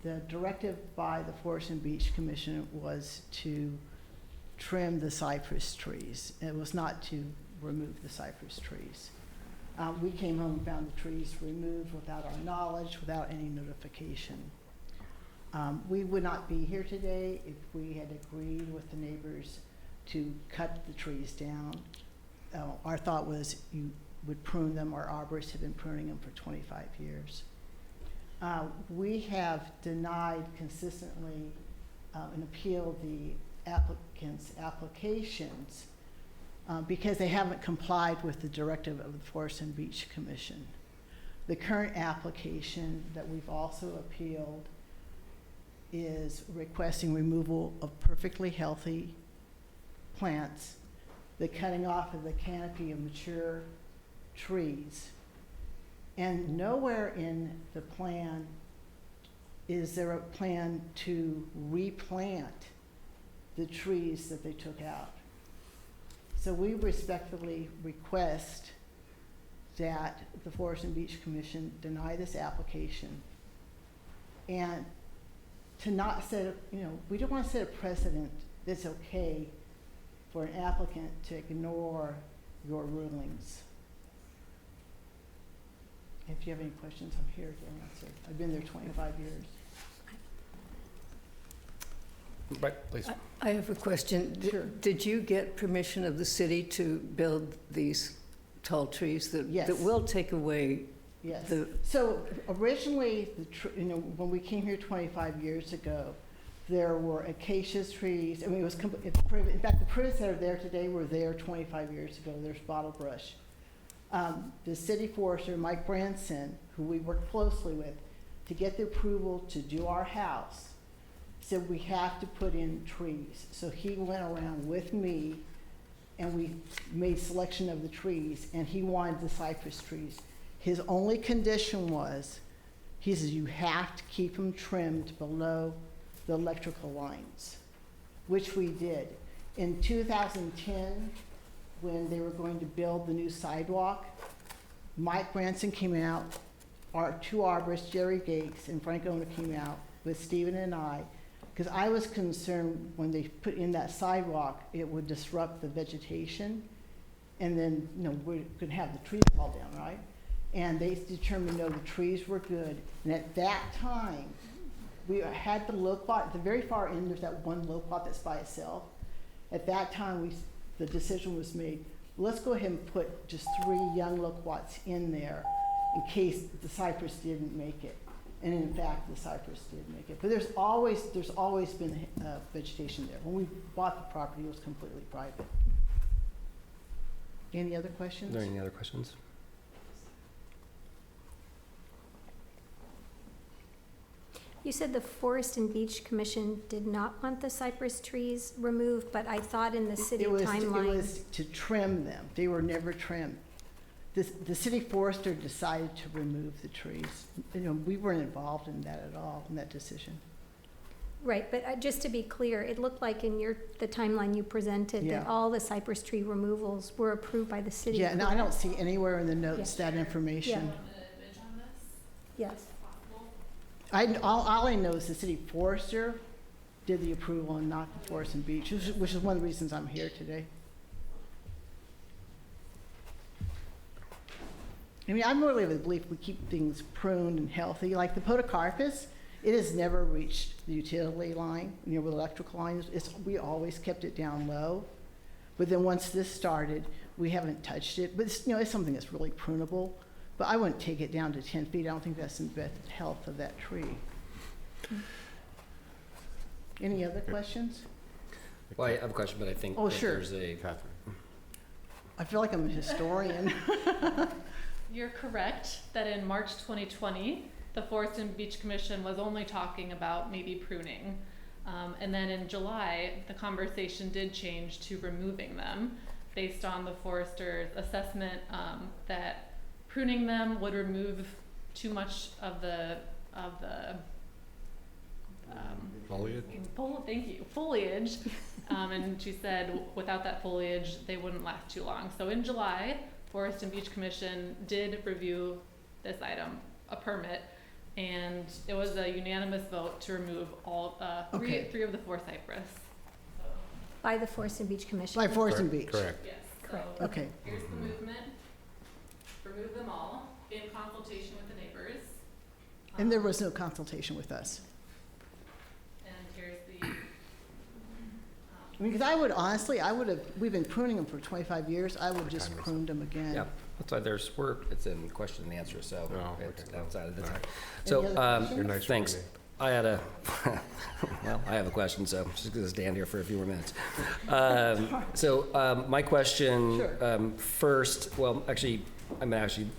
the directive by the Forest and Beach Commission was to trim the cypress trees. It was not to remove the cypress trees. We came home and found the trees removed without our knowledge, without any notification. We would not be here today if we had agreed with the neighbors to cut the trees down. Our thought was you would prune them. Our arborists have been pruning them for 25 years. We have denied consistently and appealed the applicants' applications because they haven't complied with the directive of the Forest and Beach Commission. The current application that we've also appealed is requesting removal of perfectly healthy plants, the cutting off of the canopy of mature trees. And nowhere in the plan is there a plan to replant the trees that they took out. So we respectfully request that the Forest and Beach Commission deny this application, and to not set we don't want to set a precedent that's okay for an applicant to ignore your rulings. If you have any questions, I'm here to answer. I've been there 25 years. Right, please. I have a question. Sure. Did you get permission of the city to build these tall trees that Yes. that will take away Yes. the? So originally, when we came here 25 years ago, there were acacia trees. I mean, in fact, the prunes that are there today were there 25 years ago. There's bottle brush. The city forester, Mike Branson, who we worked closely with, to get the approval to do our house, said we have to put in trees. So he went around with me and we made selection of the trees, and he wanted the cypress trees. His only condition was, he says, you have to keep them trimmed below the electrical lines, which we did. In 2010, when they were going to build the new sidewalk, Mike Branson came out, our two arborists, Jerry Gates and Frank Ona, came out with Stephen and I, because I was concerned when they put in that sidewalk, it would disrupt the vegetation, and then, we could have the trees fall down, right? And they determined, no, the trees were good. And at that time, we had the loquat, at the very far end, there's that one loquat that's by itself. At that time, the decision was made, let's go ahead and put just 3 young loquats in there in case the cypress didn't make it. And in fact, the cypress did make it. But there's always been vegetation there. When we bought the property, it was completely private. Any other questions? Are there any other questions? You said the Forest and Beach Commission did not want the cypress trees removed, but I thought in the city timeline. It was to trim them. They were never trimmed. The city forester decided to remove the trees. We weren't involved in that at all, in that decision. Right, but just to be clear, it looked like in the timeline you presented that all the cypress tree removals were approved by the city. Yeah, and I don't see anywhere in the notes that information. Yes. All I know is the city forester did the approval and not the Forest and Beach, which is one of the reasons I'm here today. I mean, I'm really of the belief we keep things pruned and healthy. Like the podocarpus, it has never reached the utility line, with electrical lines. We always kept it down low. But then once this started, we haven't touched it. But it's something that's really prunable. But I wouldn't take it down to 10 feet. I don't think that's in the best health of that tree. Any other questions? Well, I have a question, but I think Oh, that sure. there's a... I feel like I'm a historian. You're correct that in March 2020, the Forest and Beach Commission was only talking about maybe pruning. And then in July, the conversation did change to removing them based on the forester's assessment that pruning them would remove too much of the Foliage? thank you, foliage. And she said without that foliage, they wouldn't last too long. So in July, Forest and Beach Commission did review this item, a permit, and it was a unanimous vote to remove all three of the 4 cypress. By the Forest and Beach Commission? By Forest and Beach. Correct. Yes. Correct. So Okay. here's the movement. Remove them all in consultation with the neighbors. And there was no consultation with us. And here's the. I mean, because we've been pruning them for 25 years. I would have just pruned them again. Yeah, that's why it's in question and answer, so Oh, it's okay. outside of the time. Any So, other questions? You're nice thanks. for me. I had I have a question, so I'm just gonna stand here for a few more minutes. My question, Sure. first, well, actually,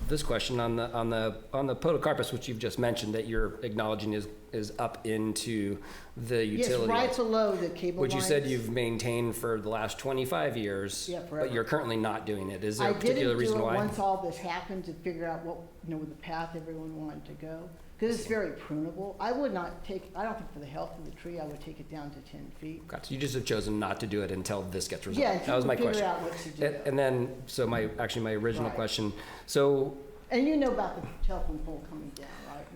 this question on the podocarpus, which you've just mentioned, that you're acknowledging is up into the Yes, utility. right below the cable Which you said lines. you've maintained for the last 25 years. Yeah, forever. But you're currently not doing it. Is there I a particular didn't reason do it why? once all this happened to figure out what, with the path everyone wanted to go. Because it's very prunable. I don't think for the health of the tree, I would take it down to 10 feet. Gotcha. You just have chosen not to do it until this gets resolved. Yeah, That was my figure question. out what to do. And then, so my original Right. question, so, And you know about the telephone pole coming down, right?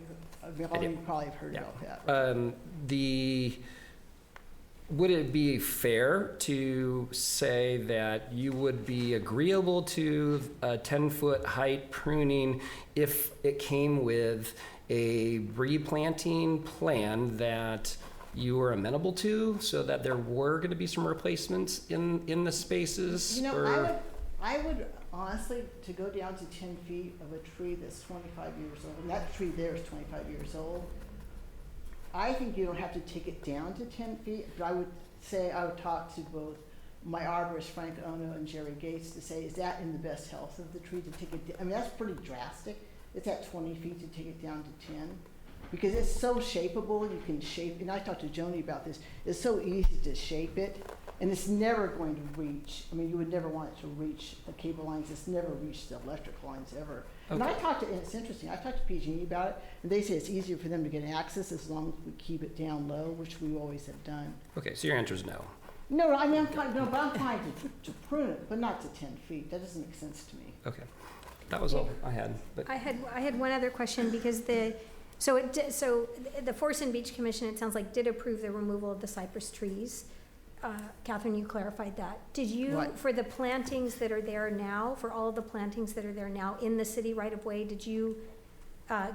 I do. You probably have heard Yeah. about that. would it be fair to say that you would be agreeable to a 10-foot height pruning if it came with a replanting plan that you were amenable to, so that there were going to be some replacements in the spaces? You know, or- I would honestly, to go down to 10 feet of a tree that's 25 years old, and that tree there is 25 years old, I think you don't have to take it down to 10 feet, but I would say, I would talk to both my arborist, Frank Ono, and Jerry Gates to say, is that in the best health of the tree to take it down? I mean, that's pretty drastic. It's at 20 feet to take it down to 10. Because it's so shapeable, you can shape, and I talked to Joni about this, it's so easy to shape it, and it's never going to reach, I mean, you would never want it to reach the cable lines, it's never reached the electric lines ever. And I talked to, and it's interesting, I talked to PG&E about it, and they say it's easier for them to get access as long as we keep it down low, which we always have done. Okay, so your answer is no. No, I mean, but I'm fine to prune it, but not to 10 feet, that doesn't make sense to me. Okay, that was all I had. But I had one other question, because so the Forest and Beach Commission, it sounds like, did approve the removal of the cypress trees. Catherine, you clarified that. Did you, Right. for the plantings that are there now, for all of the plantings that are there now in the city right of way, did you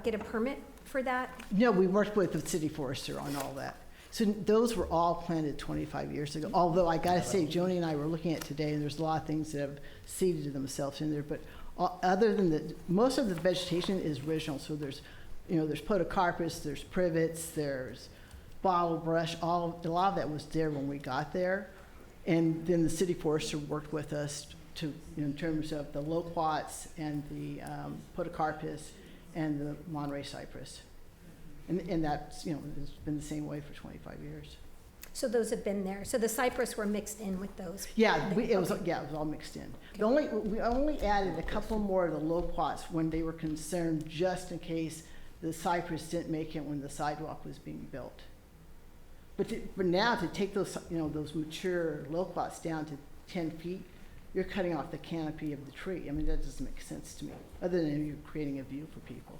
get a permit for that? No, we worked with the city forester on all that. So those were all planted 25 years ago. Although I gotta say, Joni and I were looking at today, and there's a lot of things that have seeded themselves in there. But other than most of the vegetation is original. So there's podocarpus, there's privets, there's bottle brush. A lot of that was there when we got there. And then the city forester worked with us in terms of the loquats and the podocarpus and the Monterey cypress. And that's, it's been the same way for 25 years. So those have been there. So the cypress were mixed in with those? Yeah, it was all mixed in. We only added a couple more of the loquats when they were concerned, just in case the cypress didn't make it when the sidewalk was being built. But now to take those, those mature loquats down to 10 feet, you're cutting off the canopy of the tree. I mean, that doesn't make sense to me, other than you're creating a view for people.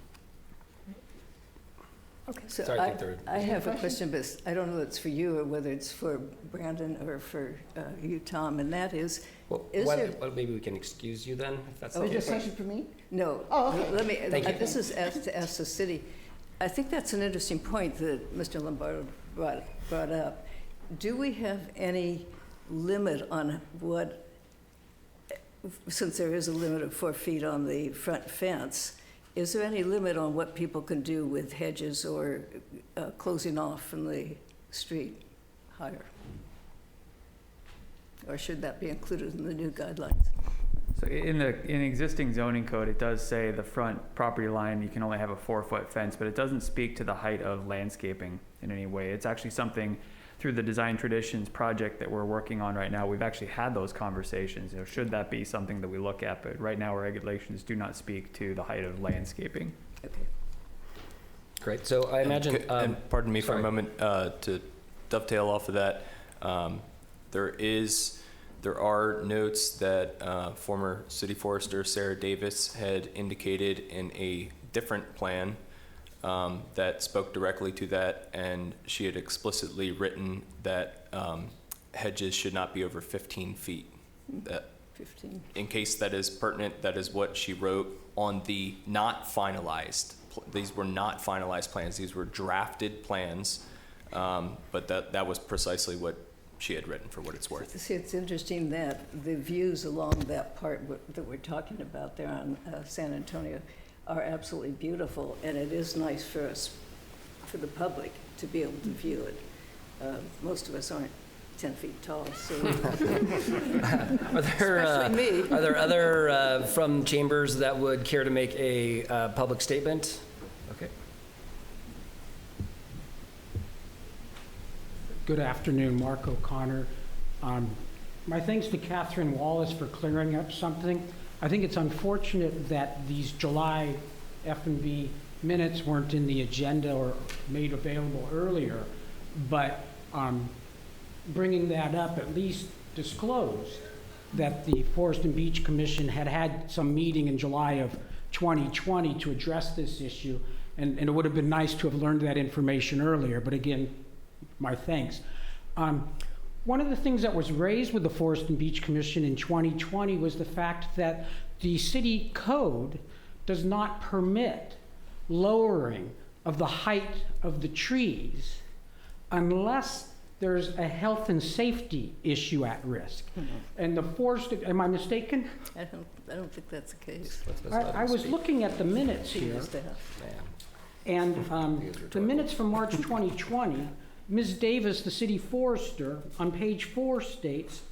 Okay. So Sorry, I have a question, but I don't know if it's for you or whether it's for Brandon or for you, Tom, and that is, well, maybe we can excuse you then, if that's Is okay. there a question for me? no. Oh, okay. Let me, Thank you. this is to ask the city. I think that's an interesting point that Mr. Lombardo brought up. Do we have any limit on what, since there is a limit of 4 feet on the front fence, is there any limit on what people can do with hedges or closing off from the street higher? Or should that be included in the new guidelines? So in existing zoning code, it does say the front property line, you can only have a 4-foot fence, but it doesn't speak to the height of landscaping in any way. It's actually something through the Design Traditions project that we're working on right now. We've actually had those conversations. Should that be something that we look at? But right now, our regulations do not speak to the height of landscaping. Okay. Great, so I imagine. And pardon me sorry. for a moment to dovetail off of that. There are notes that former city forester Sarah Davis had indicated in a different plan that spoke directly to that, and she had explicitly written that hedges should not be over 15 feet. That, 15. in case that is pertinent, that is what she wrote on the not finalized. These were not finalized plans. These were drafted plans, but that was precisely what she had written, for what it's worth. See, it's interesting that the views along that part that we're talking about there on San Antonio are absolutely beautiful, and it is nice for us, for the public, to be able to view it. Most of us aren't 10 feet tall, so especially me. Are there other from chambers that would care to make a public statement? Okay. Good afternoon, Mark O'Connor. My thanks to Catherine Wallace for clearing up something. I think it's unfortunate that these July F&B minutes weren't in the agenda or made available earlier, but bringing that up at least disclosed that the Forest and Beach Commission had some meeting in July of 2020 to address this issue, and it would have been nice to have learned that information earlier, but again, my thanks. One of the things that was raised with the Forest and Beach Commission in 2020 was the fact that the city code does not permit lowering of the height of the trees unless there's a health and safety issue at risk. And the forest, am I mistaken? I don't think that's the case. I was looking at the minutes here, and the minutes from March 2020, Ms. Davis, the city forester, on page 4 states,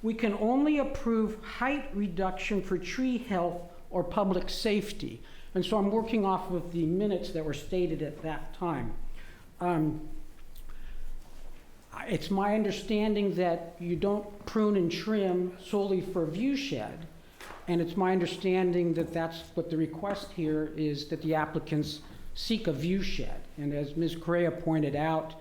"We can only approve height reduction for tree health or public safety." And so I'm working off of the minutes that were stated at that time. It's my understanding that you don't prune and trim solely for view shed. And it's my understanding that that's what the request here is, that the applicants seek a view shed. And as Ms. Correa pointed out,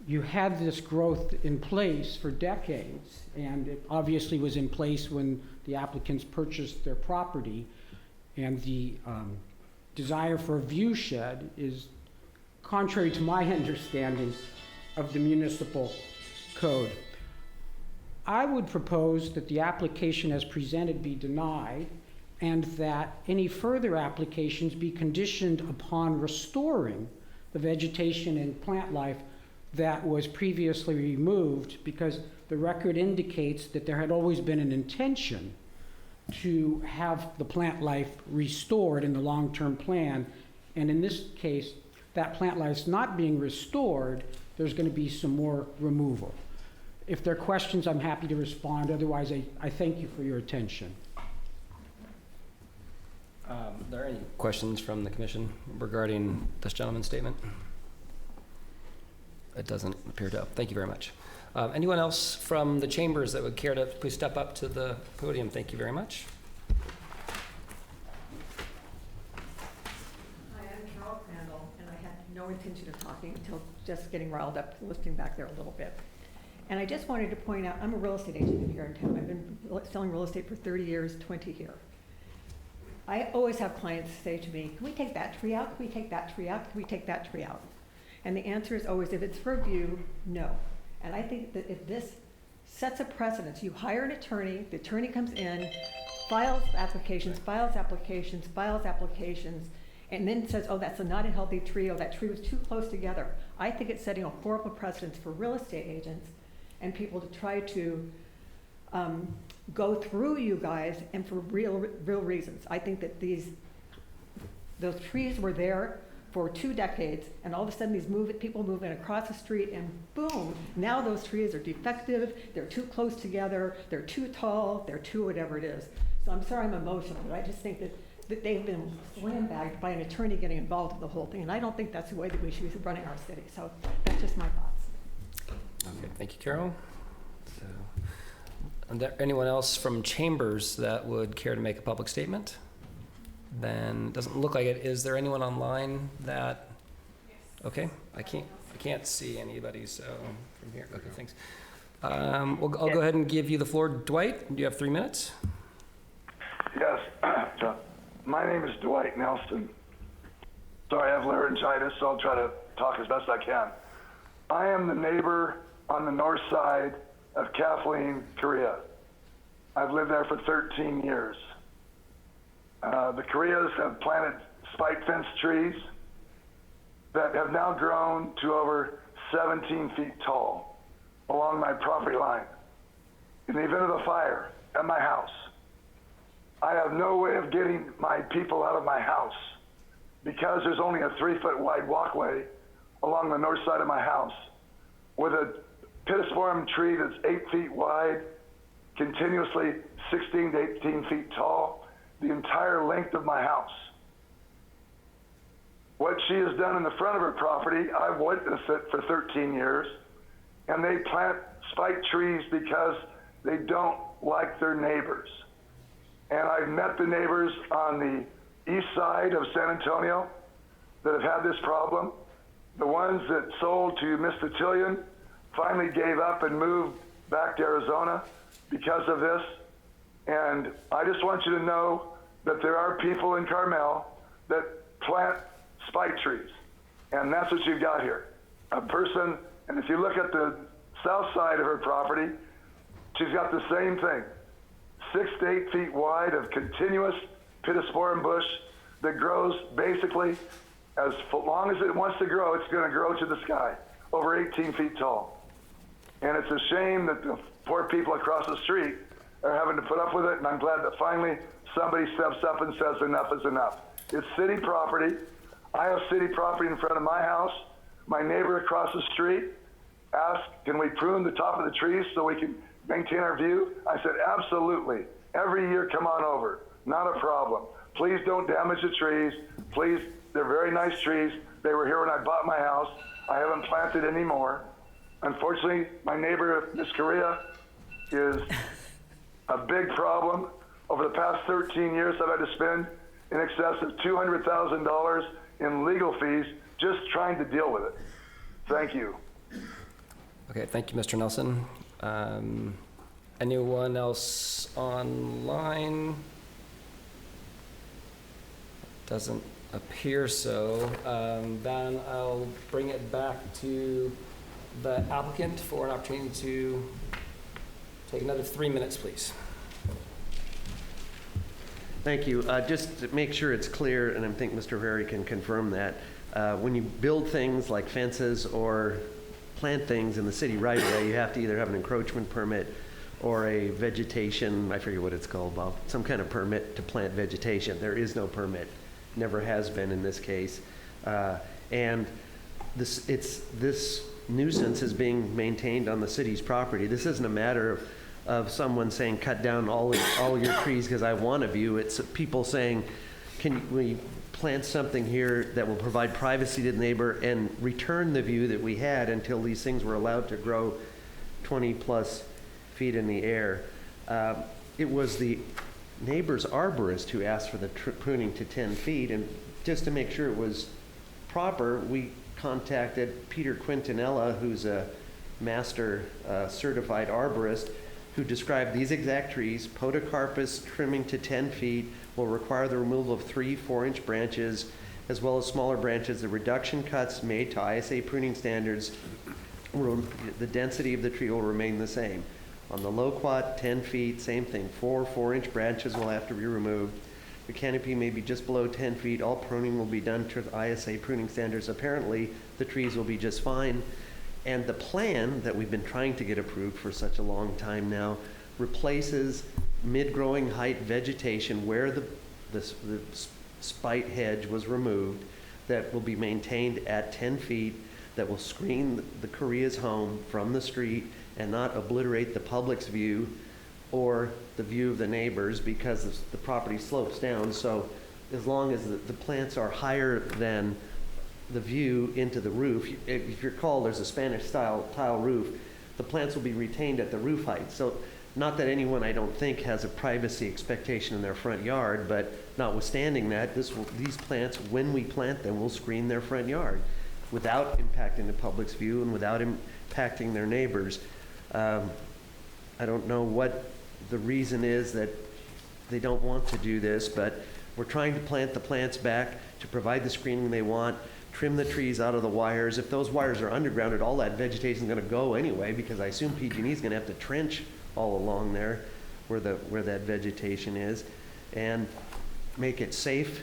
you had this growth in place for decades, and it obviously was in place when the applicants purchased their property. And the desire for a view shed is contrary to my understanding of the municipal code. I would propose that the application as presented be denied, and that any further applications be conditioned upon restoring the vegetation and plant life that was previously removed, because the record indicates that there had always been an intention to have the plant life restored in the long-term plan. And in this case, that plant life is not being restored. There's going to be some more removal. If there are questions, I'm happy to respond. Otherwise, I thank you for your attention. Are there any questions from the commission regarding this gentleman's statement? It doesn't appear to. Thank you very much. Anyone else from the chambers that would care to please step up to the podium? Thank you very much. Hi, I'm Carol Crandall, and I had no intention of talking until just getting riled up, listening back there a little bit. And I just wanted to point out, I'm a real estate agent here in town. I've been selling real estate for 30 years, 20 here. I always have clients say to me, "Can we take that tree out? Can we take that tree out? Can we take that tree out?" And the answer is always, if it's for view, no. And I think that if this sets a precedent, you hire an attorney, the attorney comes in, files applications, and then says, "Oh, that's not a healthy tree, oh, that tree was too close together." I think it's setting a horrible precedent for real estate agents and people to try to go through you guys, and for real reasons. I think that those trees were there for 2 decades, and all of a sudden people move in across the street, and boom, now those trees are defective, they're too close together, they're too tall, they're too whatever it is. So I'm sorry I'm emotional, but I just think that they've been slam-bagged by an attorney getting involved in the whole thing, and I don't think that's the way that we should be running our city. So that's just my thoughts. Okay, thank you, Carol. So, is there anyone else from chambers that would care to make a public statement? Then it doesn't look like it. Is there anyone online that? Okay, I can't see anybody. So from here, okay, thanks. I'll go ahead and give you the floor, Dwight. You have 3 minutes. Yes, my name is Dwight Nelson. Sorry, I have laryngitis, so I'll try to talk as best I can. I am the neighbor on the north side of Kathleen, Korea. I've lived there for 13 years. The Koreas have planted spike fence trees that have now grown to over 17 feet tall along my property line. In the event of a fire at my house, I have no way of getting my people out of my house because there's only a 3-foot wide walkway along the north side of my house with a pittosporum tree that's 8 feet wide, continuously 16 to 18 feet tall, the entire length of my house. What she has done in the front of her property, I've witnessed it for 13 years, and they plant spike trees because they don't like their neighbors. And I've met the neighbors on the east side of San Antonio that have had this problem. The ones that sold to Miss Tillion finally gave up and moved back to Arizona because of this. And I just want you to know that there are people in Carmel that plant spike trees. And that's what you've got here. A person, and if you look at the south side of her property, she's got the same thing. 6 to 8 feet wide of continuous pittosporum bush that grows basically As long as it wants to grow, it's going to grow to the sky, over 18 feet tall. And it's a shame that the poor people across the street are having to put up with it, and I'm glad that finally somebody steps up and says enough is enough. It's city property. I have city property in front of my house. My neighbor across the street asked, can we prune the top of the trees so we can maintain our view? I said, absolutely. Every year, come on over. Not a problem. Please don't damage the trees. Please, they're very nice trees. They were here when I bought my house. I haven't planted any more. Unfortunately, my neighbor, Miss Correa, is a big problem. Over the past 13 years, I've had to spend in excess of $200,000 in legal fees just trying to deal with it. Thank you. Okay, thank you, Mr. Nelson. Anyone else online? Doesn't appear so. Then I'll bring it back to the applicant for an opportunity to take another 3 minutes, please. Thank you. Just to make sure it's clear, and I think Mr. Harry can confirm that, when you build things like fences or plant things in the city right away, you have to either have an encroachment permit or a vegetation, I forget what it's called, Bob, some kind of permit to plant vegetation. There is no permit, never has been in this case. And this nuisance is being maintained on the city's property. This isn't a matter of someone saying, cut down all your trees because I want a view. It's people saying, can we plant something here that will provide privacy to the neighbor and return the view that we had until these things were allowed to grow 20 plus feet in the air. It was the neighbor's arborist who asked for the pruning to 10 feet, and just to make sure it was proper, we contacted Peter Quintanilla, who's a master certified arborist, who described these exact trees. Podocarpus trimming to 10 feet will require the removal of 3 4-inch branches, as well as smaller branches. The reduction cuts made to ISA pruning standards, the density of the tree will remain the same. On the loquat, 10 feet, same thing. 4 4-inch branches will have to be removed. The canopy may be just below 10 feet. All pruning will be done to ISA pruning standards. Apparently, the trees will be just fine. And the plan that we've been trying to get approved for such a long time now replaces mid-growing height vegetation where the spite hedge was removed, that will be maintained at 10 feet, that will screen the Correa's home from the street and not obliterate the public's view or the view of the neighbors, because the property slopes down. So as long as the plants are higher than the view into the roof, if you recall, there's a Spanish style tile roof, the plants will be retained at the roof height. So not that anyone, I don't think, has a privacy expectation in their front yard, but notwithstanding that, these plants, when we plant them, will screen their front yard without impacting the public's view and without impacting their neighbors. I don't know what the reason is that they don't want to do this, but we're trying to plant the plants back to provide the screening they want, trim the trees out of the wires. If those wires are undergrounded, all that vegetation is going to go anyway, because I assume PG&E is going to have to trench all along there where that vegetation is, and make it safe,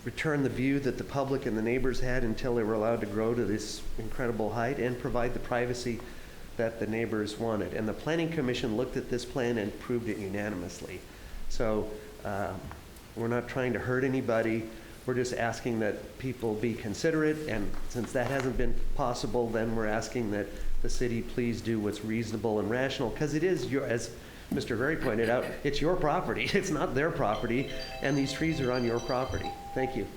return the view that the public and the neighbors had until they were allowed to grow to this incredible height, and provide the privacy that the neighbors wanted. And the Planning Commission looked at this plan and approved it unanimously. So we're not trying to hurt anybody. We're just asking that people be considerate, and since that hasn't been possible, then we're asking that the city please do what's reasonable and rational, because it is as Mr. Very pointed out, it's your property. It's not their property, and these trees are on your property. Thank you.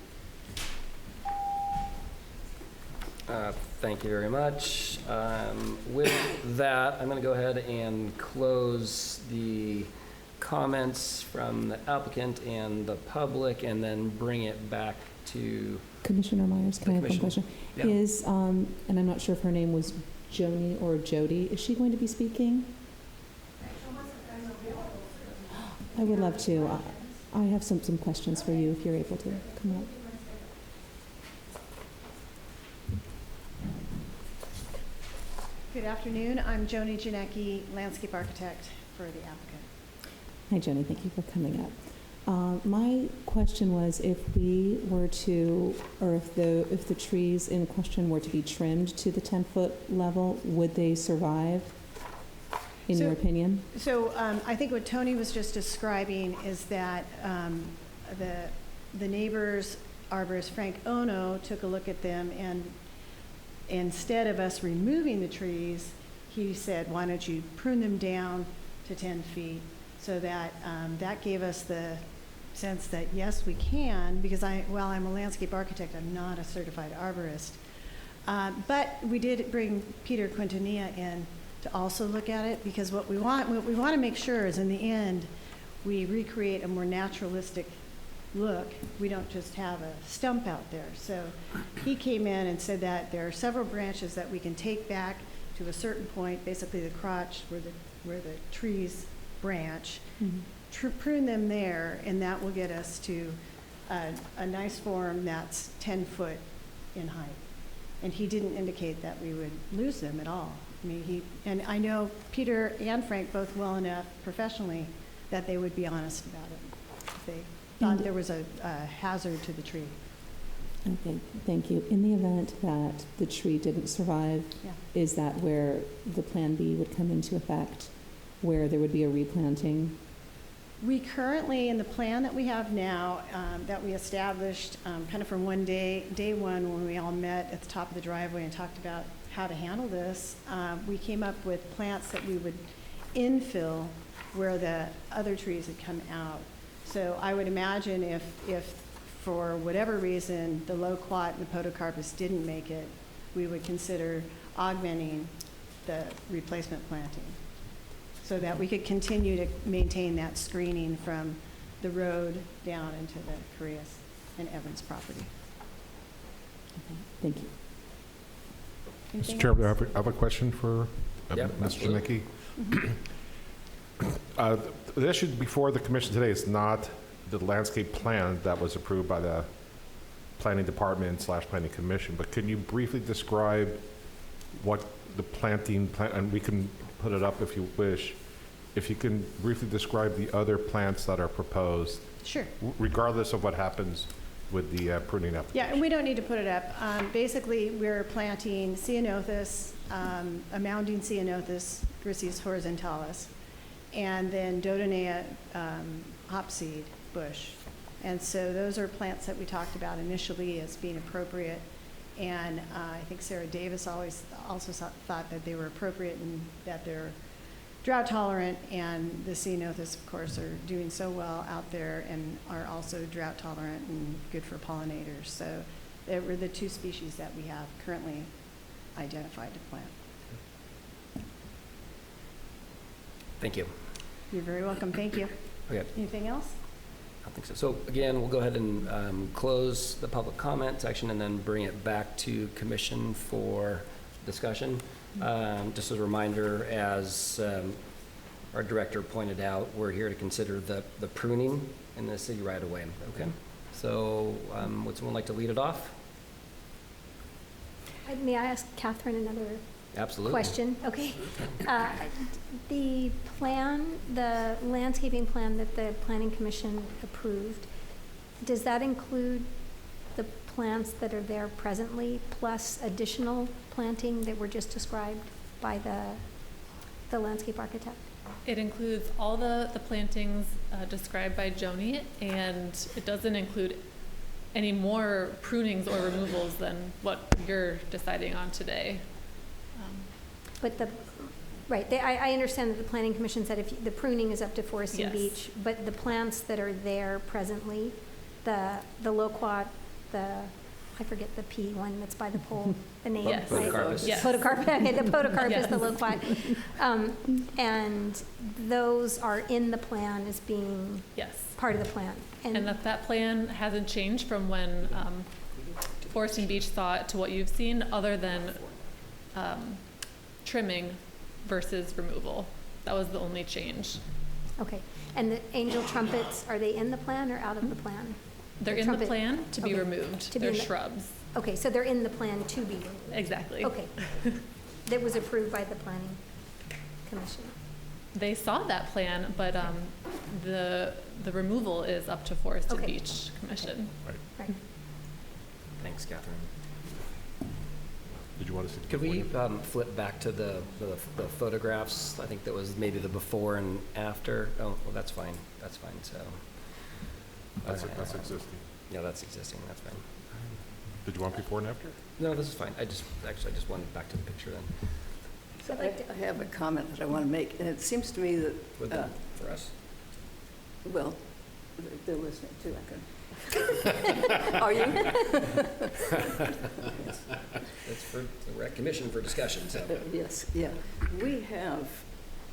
Thank you very much. With that, I'm going to go ahead and close the comments from the applicant and the public, and then bring it back to Commissioner Myers. Can I have one question? Yeah. Is, and I'm not sure if her name was Joni or Jody, is she going to be speaking? I would love to. I have some questions for you if you're able to come up. Good afternoon. I'm Joni Janecki, landscape architect for the applicant. Hi, Joni. Thank you for coming up. My question was if we were to, or if the trees in question were to be trimmed to the 10-foot level, would they survive, in your opinion? So I think what Tony was just describing is that the neighbor's arborist, Frank Ono, took a look at them, and instead of us removing the trees, he said, why don't you prune them down to 10 feet? So that that gave us the sense that, yes, we can, because while I'm a landscape architect, I'm not a certified arborist. But we did bring Peter Quintanilla in to also look at it, because what we want to make sure is in the end, we recreate a more naturalistic look. We don't just have a stump out there. So he came in and said that there are several branches that we can take back to a certain point, basically the crotch where the trees branch, prune them there, and that will get us to a nice form that's 10 foot in height. And he didn't indicate that we would lose them at all. I mean, and I know Peter and Frank both well enough professionally that they would be honest about it if they thought there was a hazard to the tree. Okay, thank you. In the event that the tree didn't survive, is that where the Plan B would come into effect, where there would be a replanting? We currently, in the plan that we have now, that we established kind of from day one when we all met at the top of the driveway and talked about how to handle this, we came up with plants that we would infill where the other trees had come out. So I would imagine if for whatever reason the loquat and the podocarpus didn't make it, we would consider augmenting the replacement planting so that we could continue to maintain that screening from the road down into the Correas and Evans property. Okay, thank you. Anything Mr. Chairman, else? I have a question for Mr. Janicki. The issue before the commission today is not the landscape plan that was approved by the planning department / planning commission, but can you briefly describe what the planting plan, and we can put it up if you wish, if you can briefly describe the other plants that are proposed? Sure. Regardless of what happens with the pruning application. Yeah, and we don't need to put it up. Basically, we're planting ceanothus, a mounding ceanothus, Griseus horizontalis, and then Dodonea hopseed bush. And so those are plants that we talked about initially as being appropriate. And I think Sarah Davis also thought that they were appropriate and that they're drought tolerant, and the ceanothus, of course, are doing so well out there and are also drought tolerant and good for pollinators. So they were the two species that we have currently identified to plant. Thank you. You're very welcome. Thank you. Okay. Anything else? I don't think so. So again, we'll go ahead and close the public comment section and then bring it back to commission for discussion. Just as a reminder, as our director pointed out, we're here to consider the pruning in the city right away. Okay. So would someone like to lead it off? May I ask Catherine another Absolutely. question? Okay. The plan, the landscaping plan that the Planning Commission approved, does that include the plants that are there presently, plus additional planting that were just described by the landscape architect? It includes all the plantings described by Joni, and it doesn't include any more prunings or removals than what you're deciding on today. But I understand that the Planning Commission said if the pruning is up to Forest and Beach, but the plants that are there presently, the loquat, I forget the P one that's by the pole, the name. Yes. Podocarpus. Yes. Podocarpus, okay, the podocarpus, Yes. the loquat. And those are in the plan as being part of the plan. And that plan hasn't changed from when Forest and Beach saw it to what you've seen, other than trimming versus removal. That was the only change. Okay. And the angel trumpets, are they in the plan or out of the plan? They're in the plan to be removed. They're shrubs. Okay, so they're in the plan to be removed. Exactly. Okay. That was approved by the Planning Commission. They saw that plan, but the removal is up to Forest and Okay. Beach Commission. Right. Thanks, Catherine. Did you want to see? Could we flip back to the photographs? I think that was maybe the before and after. Oh, well, that's fine. That's fine. So That's existing. Yeah, that's existing. That's fine. Did you want before and after? No, this is fine. I just wanted back to the picture then. So I have a comment that I want to make, and it seems to me that With for us. well, they're listening too. I can. Are you? It's for the rec commission for discussion. So Yes, yeah. We have,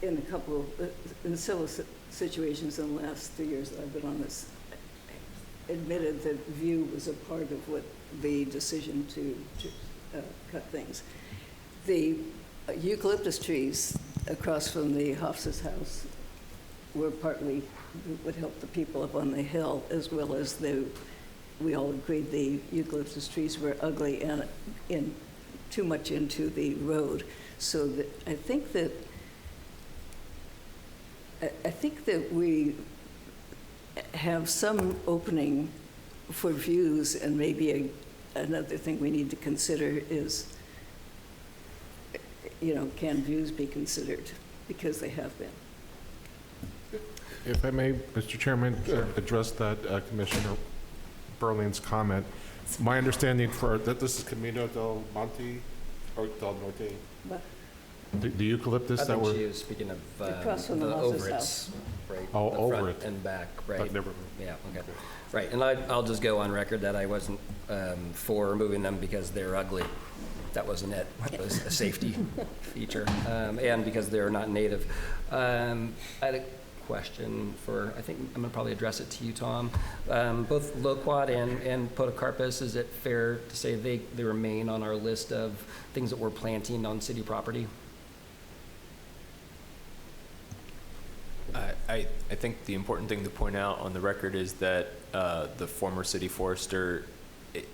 in a couple, in several situations in the last 3 years that I've been on this, admitted that view was a part of what the decision to cut things. The eucalyptus trees across from the Hofs's house were partly would help the people up on the hill, as well as we all agreed the eucalyptus trees were ugly and too much into the road. So that I think that we have some opening for views, and maybe another thing we need to consider is, can views be considered, because they have been. If I may, Mr. Chairman, address that Commissioner Berlin's comment. My understanding that this is Camino del Monte or del Norte. What? The eucalyptus I that think were. she was speaking of Across from the Hofs's house. Right? Oh, the over front it. and back, right? But never. Yeah, okay. Right, and I'll just go on record that I wasn't for removing them because they're ugly. That wasn't it. It was a safety feature, and because they're not native. I had a question for, I think I'm going to probably address it to you, Tom. Both loquat and podocarpus, is it fair to say they remain on our list of things that we're planting on city property? I think the important thing to point out on the record is that the former city forester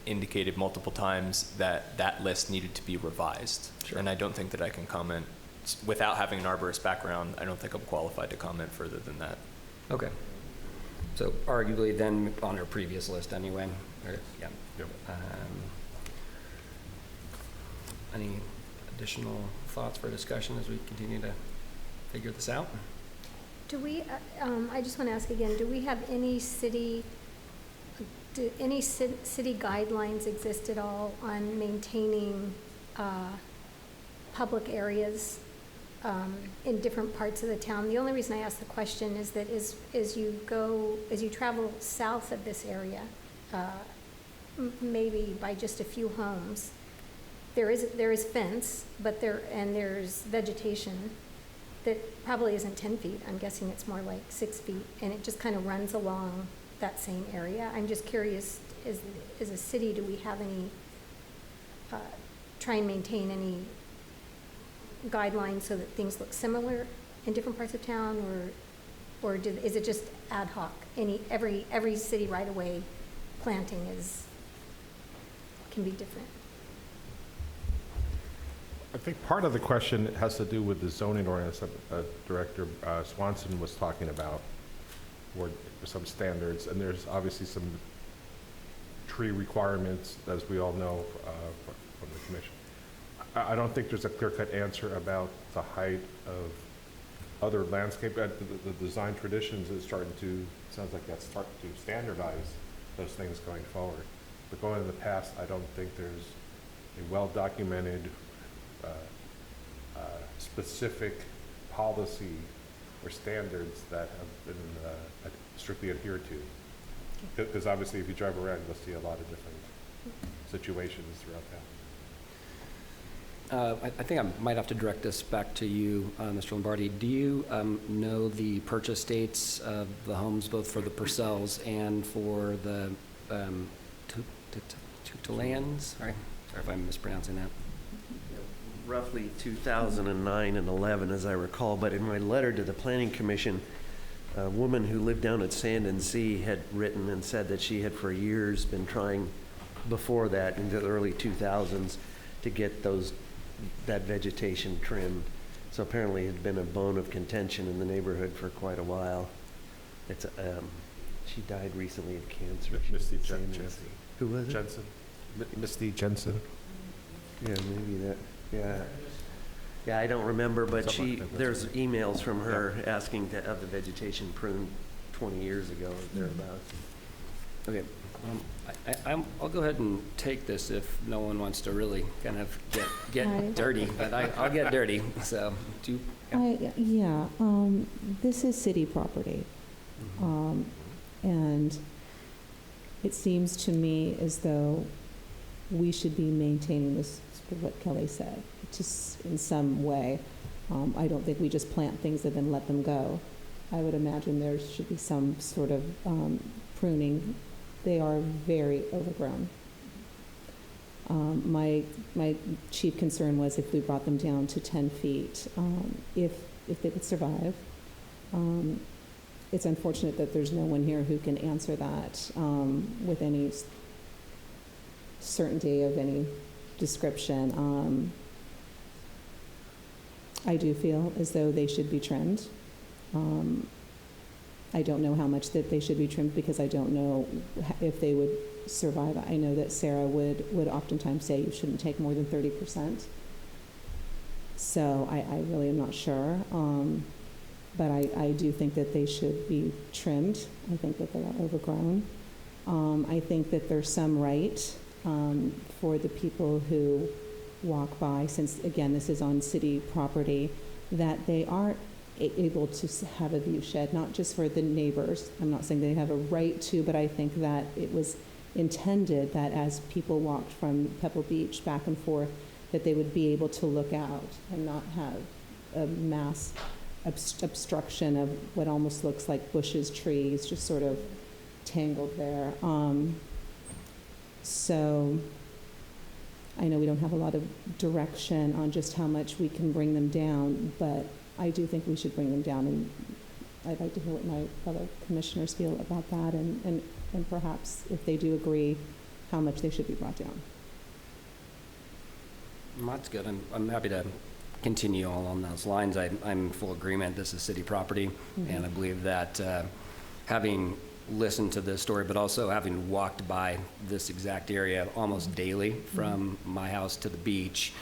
indicated multiple times that that list needed to be revised. Sure. And I don't think that I can comment, without having an arborist background, I don't think I'm qualified to comment further than that. Okay. So arguably then on our previous list anyway. Yeah. Yep. Any additional thoughts for discussion as we continue to figure this out? Do we, I just want to ask again, do we have any city guidelines exist at all on maintaining public areas in different parts of the town? The only reason I ask the question is that as you travel south of this area, maybe by just a few homes, there is fence, but there's vegetation that probably isn't 10 feet. I'm guessing it's more like 6 feet, and it just kind of runs along that same area. I'm just curious, as a city, do we have any, try and maintain any guidelines so that things look similar in different parts of town, or is it just ad hoc? Every city right-of-way planting can be different. I think part of the question has to do with the zoning ordinance that Director Swanson was talking about, or some standards, and there's obviously some tree requirements, as we all know, from the commission. I don't think there's a clear-cut answer about the height of other landscape. The design traditions is starting to, sounds like that's starting to standardize those things going forward. But going in the past, I don't think there's a well-documented specific policy or standards that have been strictly adhered to. Because obviously if you drive around, you'll see a lot of different situations throughout town. I think I might have to direct this back to you, Mr. Lombardi. Do you know the purchase dates of the homes, both for the Purcells and for the Tutolans? Sorry if I'm mispronouncing that. Roughly 2009 and 11, as I recall. But in my letter to the Planning Commission, a woman who lived down at Sand and Sea had written and said that she had for years been trying before that, into the early 2000s, to get that vegetation trimmed. So apparently it had been a bone of contention in the neighborhood for quite a while. It's she died recently of cancer. Misty Jensen. Who was it? Jensen. Misty Jensen. Yeah, maybe that. Yeah. Yeah, I don't remember, but there's emails from her asking to have the vegetation pruned 20 years ago or thereabouts. Okay, I'll go ahead and take this if no one wants to really kind of get dirty, but I'll get dirty, so do you? This is city property. And it seems to me as though we should be maintaining this, what Kelly said, just in some way. I don't think we just plant things and then let them go. I would imagine there should be some sort of pruning. They are very overgrown. My chief concern was if we brought them down to 10 feet, if they would survive. It's unfortunate that there's no one here who can answer that with any certainty of any description. I do feel as though they should be trimmed. I don't know how much that they should be trimmed because I don't know if they would survive. I know that Sarah would oftentimes say you shouldn't take more than 30%. So I really am not sure. But I do think that they should be trimmed. I think that they are overgrown. I think that there's some right for the people who walk by, since again this is on city property, that they are able to have a view shed, not just for the neighbors. I'm not saying they have a right to, but I think that it was intended that as people walked from Pebble Beach back and forth, that they would be able to look out and not have a mass obstruction of what almost looks like bushes, trees, just sort of tangled there. So I know we don't have a lot of direction on just how much we can bring them down, but I do think we should bring them down, and I'd like to hear what my fellow commissioners feel about that, and perhaps if they do agree, how much they should be brought down. That's good. I'm happy to continue all on those lines. I'm in full agreement. This is city property, and I believe that having listened to this story, but also having walked by this exact area almost daily from my house to the beach,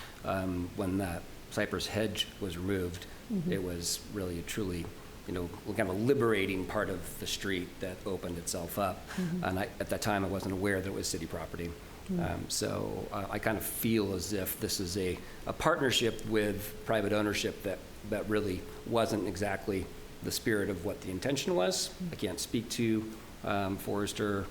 when that cypress hedge was removed, it was really a truly, kind of a liberating part of the street that opened itself up. And at that time, I wasn't aware that it was city property. So I kind of feel as if this is a partnership with private ownership that really wasn't exactly the spirit of what the intention was. I can't speak to Forrester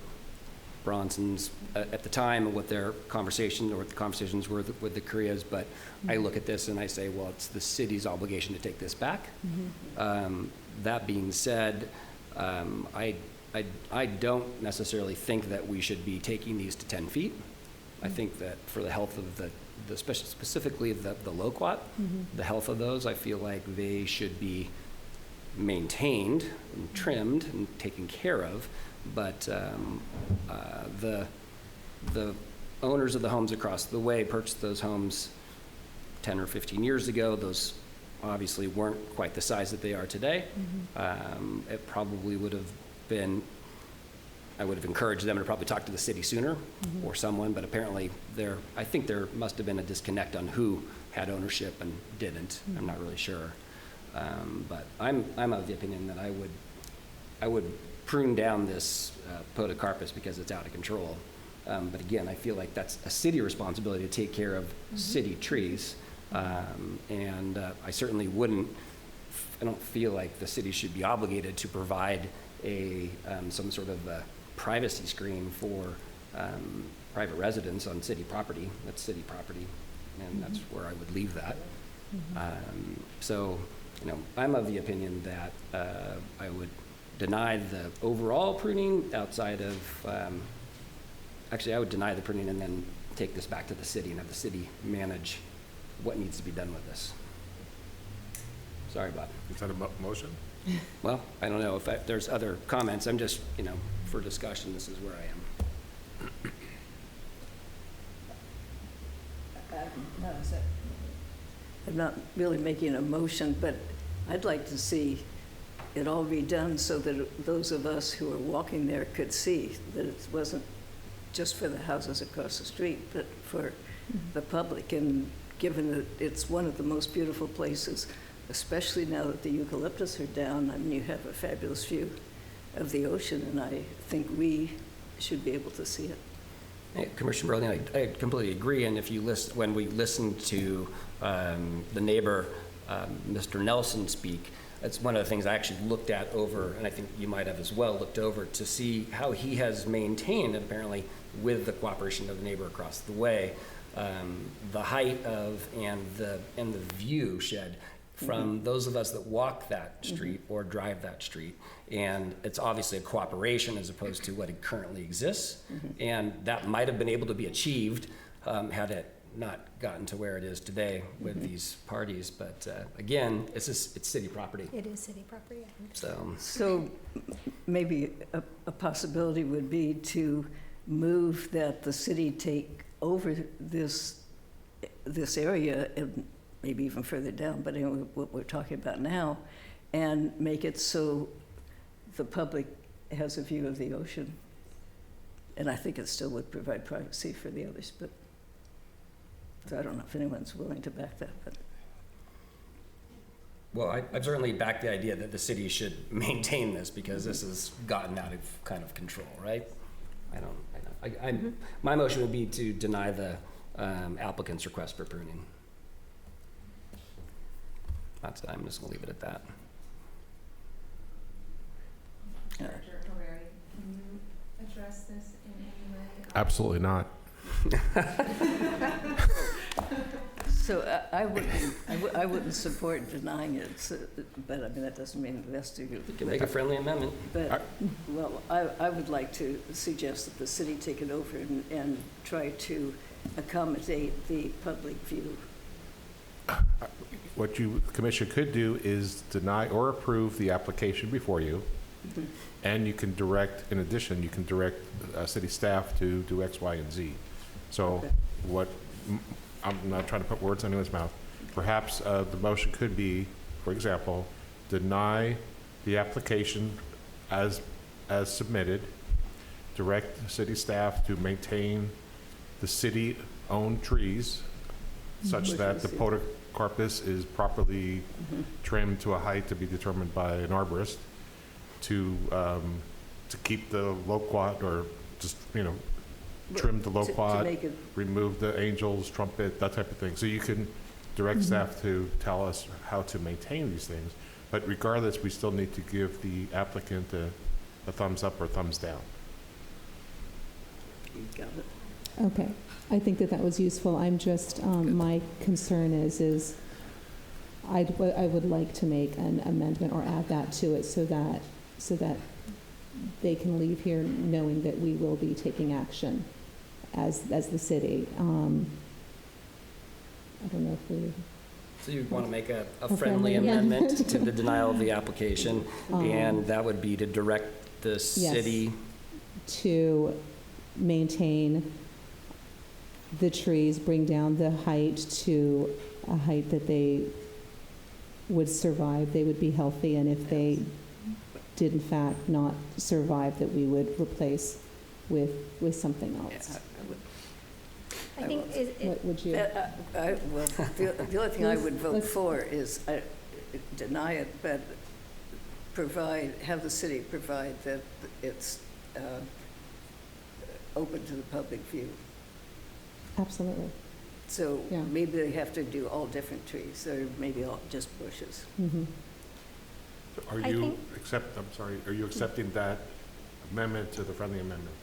Bronson's at the time of what their conversation or what the conversations were with the Koreas, but I look at this and I say, well, it's the city's obligation to take this back. That being said, I don't necessarily think that we should be taking these to 10 feet. I think that for the health of specifically the loquat, the health of those, I feel like they should be maintained and trimmed and taken care of. But the owners of the homes across the way purchased those homes 10 or 15 years ago. Those obviously weren't quite the size that they are today. It probably would have been, I would have encouraged them to probably talk to the city sooner or someone, but apparently I think there must have been a disconnect on who had ownership and didn't. I'm not really sure. But I'm of the opinion that I would prune down this podocarpus because it's out of control. But again, I feel like that's a city responsibility to take care of city trees. And I certainly I don't feel like the city should be obligated to provide some sort of privacy screen for private residents on city property. That's city property, and that's where I would leave that. So, I'm of the opinion that I would deny the overall pruning outside of, actually I would deny the pruning and then take this back to the city and have the city manage what needs to be done with this. Sorry, Bob. Is that a motion? Well, I don't know if there's other comments. I'm just, for discussion, this is where I am. I'm not really making a motion, but I'd like to see it all redone so that those of us who are walking there could see that it wasn't just for the houses across the street, but for the public. And given that it's one of the most beautiful places, especially now that the eucalyptus are down, I mean, you have a fabulous view of the ocean, and I think we should be able to see it. Hey, Commissioner Burley, I completely agree. And if you listen, when we listened to the neighbor, Mr. Nelson, speak, that's one of the things I actually looked at over, and I think you might have as well, looked over to see how he has maintained, apparently, with the cooperation of the neighbor across the way, the height of and the view shed from those of us that walk that street or drive that street. And it's obviously a cooperation as opposed to what it currently exists. And that might have been able to be achieved had it not gotten to where it is today with these parties. But again, it's city property. It is city property. So maybe a possibility would be to move that the city take over this area, and maybe even further down, but anyway, what we're talking about now, and make it so the public has a view of the ocean. And I think it still would provide privacy for the others, but so I don't know if anyone's willing to back that. But well, I've certainly backed the idea that the city should maintain this because this has gotten out of kind of control, right? My motion would be to deny the applicant's request for pruning. I'm just gonna leave it at that. Director Herrera, can you address this in any way? Absolutely not. so I wouldn't support denying it, but I mean, that doesn't mean it has to. You can make a friendly amendment. But, well, I would like to suggest that the city take it over and try to accommodate the public view. What you, the commission could do is deny or approve the application before you, and you can direct, in addition, you can direct city staff to do X, Y, and Z. So what, I'm not trying to put words in anyone's mouth. Perhaps the motion could be, for example, deny the application as submitted, direct city staff to maintain the city-owned trees such that the podocarpus is properly trimmed to a height to be determined by an arborist, to keep the loquat, or just, trim the loquat, remove the angels, trumpet, that type of thing. So you can direct staff to tell us how to maintain these things. But regardless, we still need to give the applicant a thumbs up or thumbs down. You got it. Okay, I think that was useful. I'm just, my concern is I would like to make an amendment or add that to it so that they can leave here knowing that we will be taking action as the city. I don't know if we... So you want to make a friendly amendment to the denial of the application, and that would be to direct the city to maintain the trees, bring down the height to a height that they would survive, they would be healthy, and if they did in fact not survive, that we would replace with something else. I think what would you? Well, the only thing I would vote for is deny it, but have the city provide that it's open to the public view. Absolutely. So maybe they have to do all different trees, or maybe all just bushes. So are you accepting that amendment to the friendly amendment?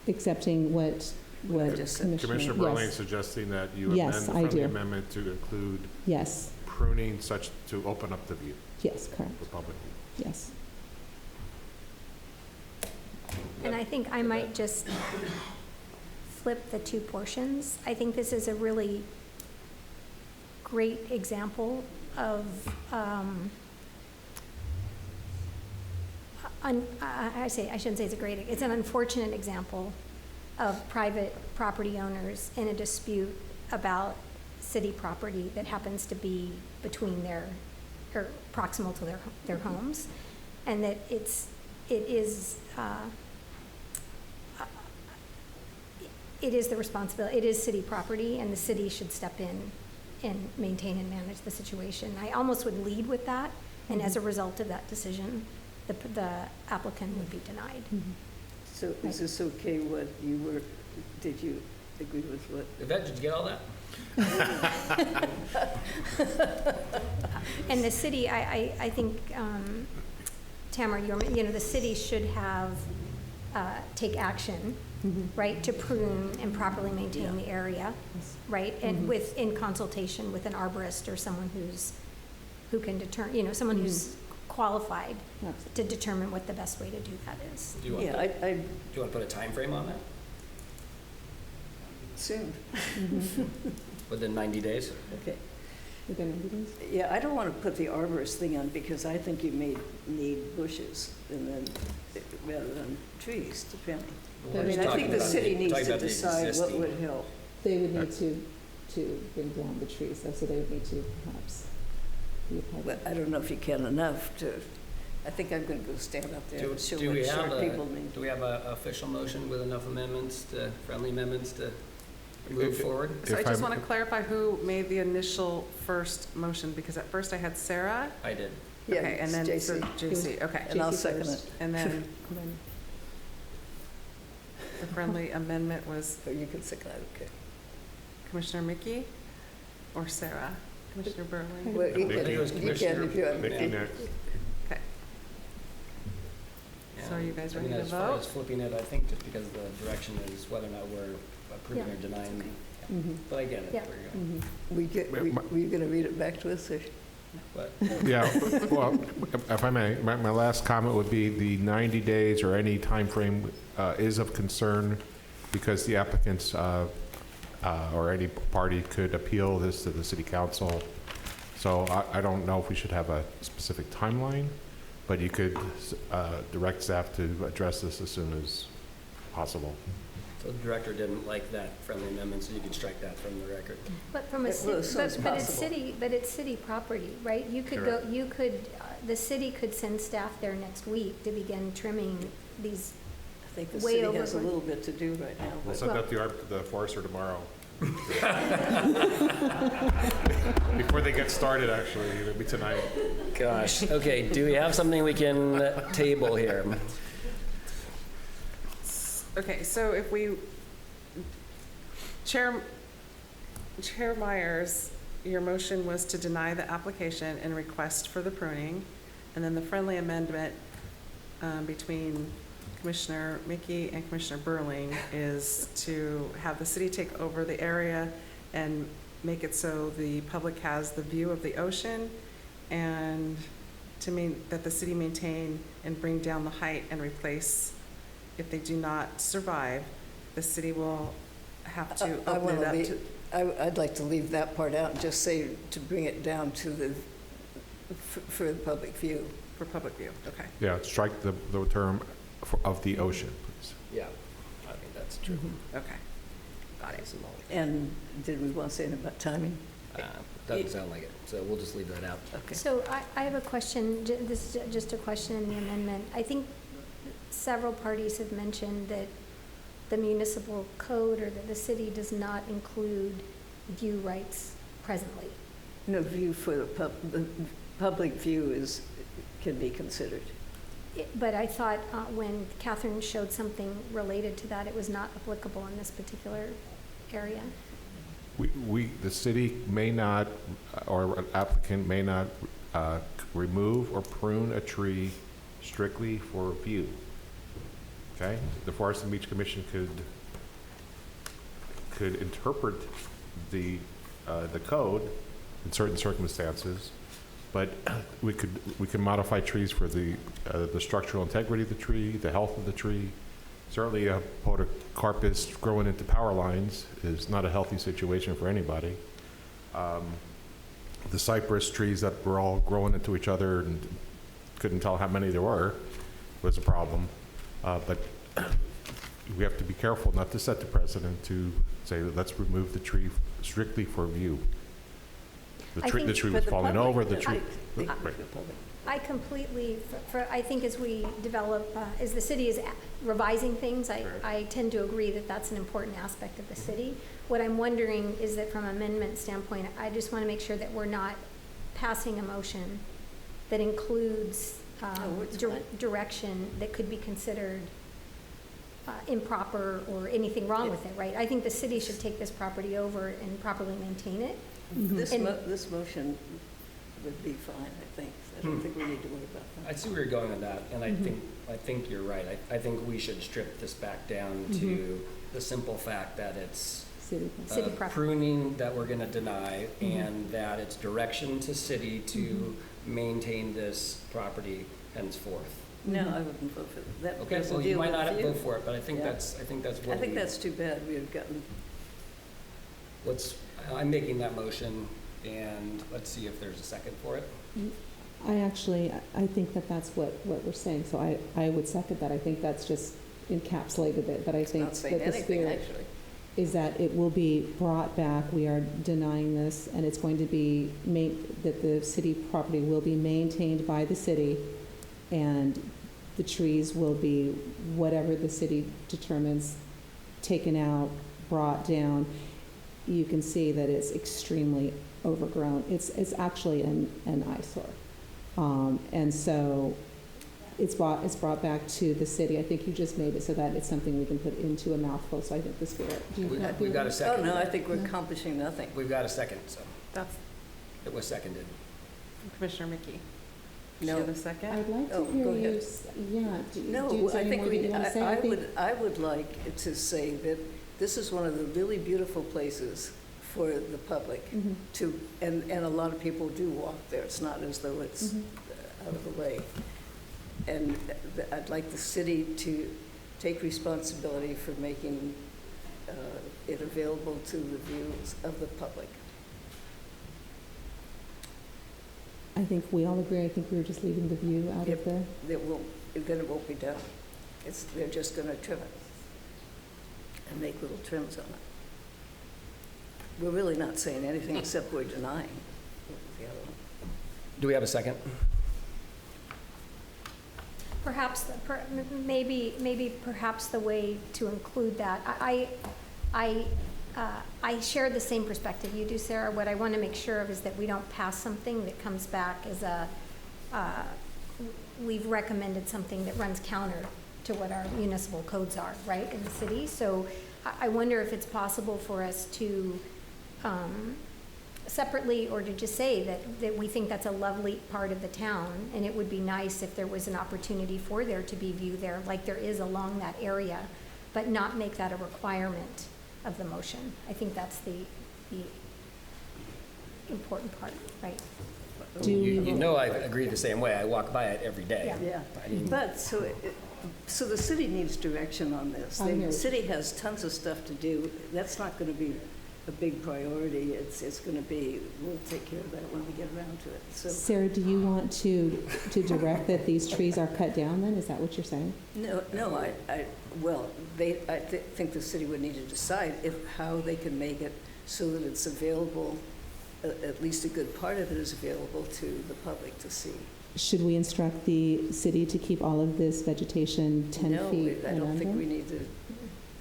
Accepting what Commissioner Burley is suggesting that you amend the friendly amendment to include pruning such to open up the view. Yes, correct. For public view. Yes. And I think I might just flip the two portions. I think this is a really great example of, I shouldn't say it's a great, it's an unfortunate example of private property owners in a dispute about city property that happens to be between their or proximal to their homes, and that it is the responsibility, it is city property, and the city should step in and maintain and manage the situation. I almost would lead with that, and as a result of that decision, the applicant would be denied. So is this okay what you were, did you agree with what? Yvette, did you get all that? And the city, I think, Tamara, the city should have, take action, right, to prune and properly maintain the area, right? And in consultation with an arborist or someone who can determine, someone who's qualified to determine what the best way to do that is. Do you want to put a time frame on that? Soon. Within 90 days? Okay. Within 90 days? Yeah, I don't want to put the arborist thing on because I think you may need bushes and then, rather than trees, depending. Well, I mean, I think the city needs to decide what would help. They would need to bring down the trees, though, so they would need to perhaps be a part Well, I don't know if you can enough to, I think I'm going to go stand up there and show what short people need. Do we have an official motion with enough amendments, friendly amendments to move forward? So I just want to clarify who made the initial first motion, because at first I had Sarah. I did. Yeah, Okay, and then JC. so JC, okay. And I'll second it. And then the friendly amendment was Oh, you can second it, okay. Commissioner Mickey or Sarah? Commissioner Burling? Well, you I think it was can Commissioner if you want. Nikki next. Okay. So are you guys ready to as far Oh. as vote? flipping it, I think just because the direction is whether or not we're approving or denying. But I get it. Yeah. Where you're going. Were you going to read it back to us? Or? But Yeah, well, if I may, my last comment would be the 90 days or any time frame is of concern because the applicants or any party could appeal this to the city council. So I don't know if we should have a specific timeline, but you could direct staff to address this as soon as possible. so the director didn't like that friendly amendment, so you can strike that from the record. But from a Well, city, as soon as but it's possible. city property, right? You could the city could send staff there next week to begin trimming these. I think the Way city has a over- little bit to do right now. We'll but- send up the forester tomorrow. Before they get started, actually, maybe tonight. Gosh, okay, do we have something we can table here? Okay, so if we, Chair Myers, your motion was to deny the application and request for the pruning. And then the friendly amendment between Commissioner Mickey and Commissioner Burling is to have the city take over the area and make it so the public has the view of the ocean, and that the city maintain and bring down the height and replace. If they do not survive, the city will have to open it up to. I'd like to leave that part out and just say to bring it down to for the public view. For public view, okay. Yeah, strike the term of the ocean, please. Yeah, I think that's true. Okay, got it. And did we want to say anything about timing? Doesn't sound like it, so we'll just leave that out. Okay. So I have a question, this is just a question in the amendment. I think several parties have mentioned that the municipal code or that the city does not include view rights presently. No, view for the public view can be considered. But I thought when Catherine showed something related to that, it was not applicable in this particular area. The city may not, or an applicant may not remove or prune a tree strictly for view. Okay? The Forest and Beach Commission could interpret the code in certain circumstances, but we can modify trees for the structural integrity of the tree, the health of the tree. Certainly a podocarpus growing into power lines is not a healthy situation for anybody. The cypress trees that were all growing into each other and couldn't tell how many there were was a problem. But we have to be careful not to set the precedent to say, let's remove the tree strictly for view. I think The tree For was the falling public, over, the I tree. think Right. for the public. I completely, I think as we develop, as the city is revising things, I tend to agree that that's an important aspect of the city. What I'm wondering is that from an amendment standpoint, I just want to make sure that we're not passing a motion that includes direction that could be considered improper or anything wrong with it, right? I think the city should take this property over and properly maintain it. This And- this motion would be fine, I think. I don't think we need to worry about that. I see where you're going with that, and I think you're right. I think we should strip this back down to the simple fact that it's City. City property. pruning that we're gonna deny, and that it's direction to city to maintain this property henceforth. No, I wouldn't vote for that. Okay, doesn't well, you deal might with not you. vote for it, but I think Yeah. that's what I think we- that's too bad. We've gotten, I'm making that motion, and let's see if there's a second for it. I think that that's what we're saying, so I would second that. I think that's just encapsulated it, but I think not saying that the anything, spirit actually. is that it will be brought back, we are denying this, and it's going to be that the city property will be maintained by the city, and the trees will be whatever the city determines, taken out, brought down. You can see that it's extremely overgrown. It's actually an eyesore. And so it's brought back to the city. I think you just made it so that it's something we can put into a mouthful, so I think the spirit. We've got a second. Oh, no, I think we're accomplishing nothing. We've got a second, so That's it was seconded. Commissioner Mickey. Do No. you have a second? I'd like to Oh, hear go you, ahead. No, is there I any think more that you want to say? I would like to say that this is one of the really beautiful places for the public to, and a lot of people do walk there. It's not as though it's out of the way. And I'd like the city to take responsibility for making it available to the views of the public. I think we all agree. I think we were just leaving the view out of there. Then it won't be done. They're just going to trim it and make little trims on it. We're really not saying anything except we're denying the other one. Do we have a second? Perhaps, maybe perhaps the way to include that, I share the same perspective you do, Sarah. What I want to make sure of is that we don't pass something that comes back as we've recommended something that runs counter to what our municipal codes are, right, in the city. So I wonder if it's possible for us to separately, or to just say that we think that's a lovely part of the town, and it would be nice if there was an opportunity for there to be view there, like there is along that area, but not make that a requirement of the motion. I think that's the important part, right? You know I agree the same way. I walk by it every day. Yeah, I mean, but so the city needs direction on this. The city has tons of stuff to do. That's not going to be a big priority. It's going to be, we'll take care of that when we get around to it. So Sarah, do you want to direct that these trees are cut down then? Is that what you're saying? No, I think the city would need to decide how they can make it so that it's available, at least a good part of it is available to the public to see. Should we instruct the city to keep all of this vegetation 10 feet? No, I don't think we need to.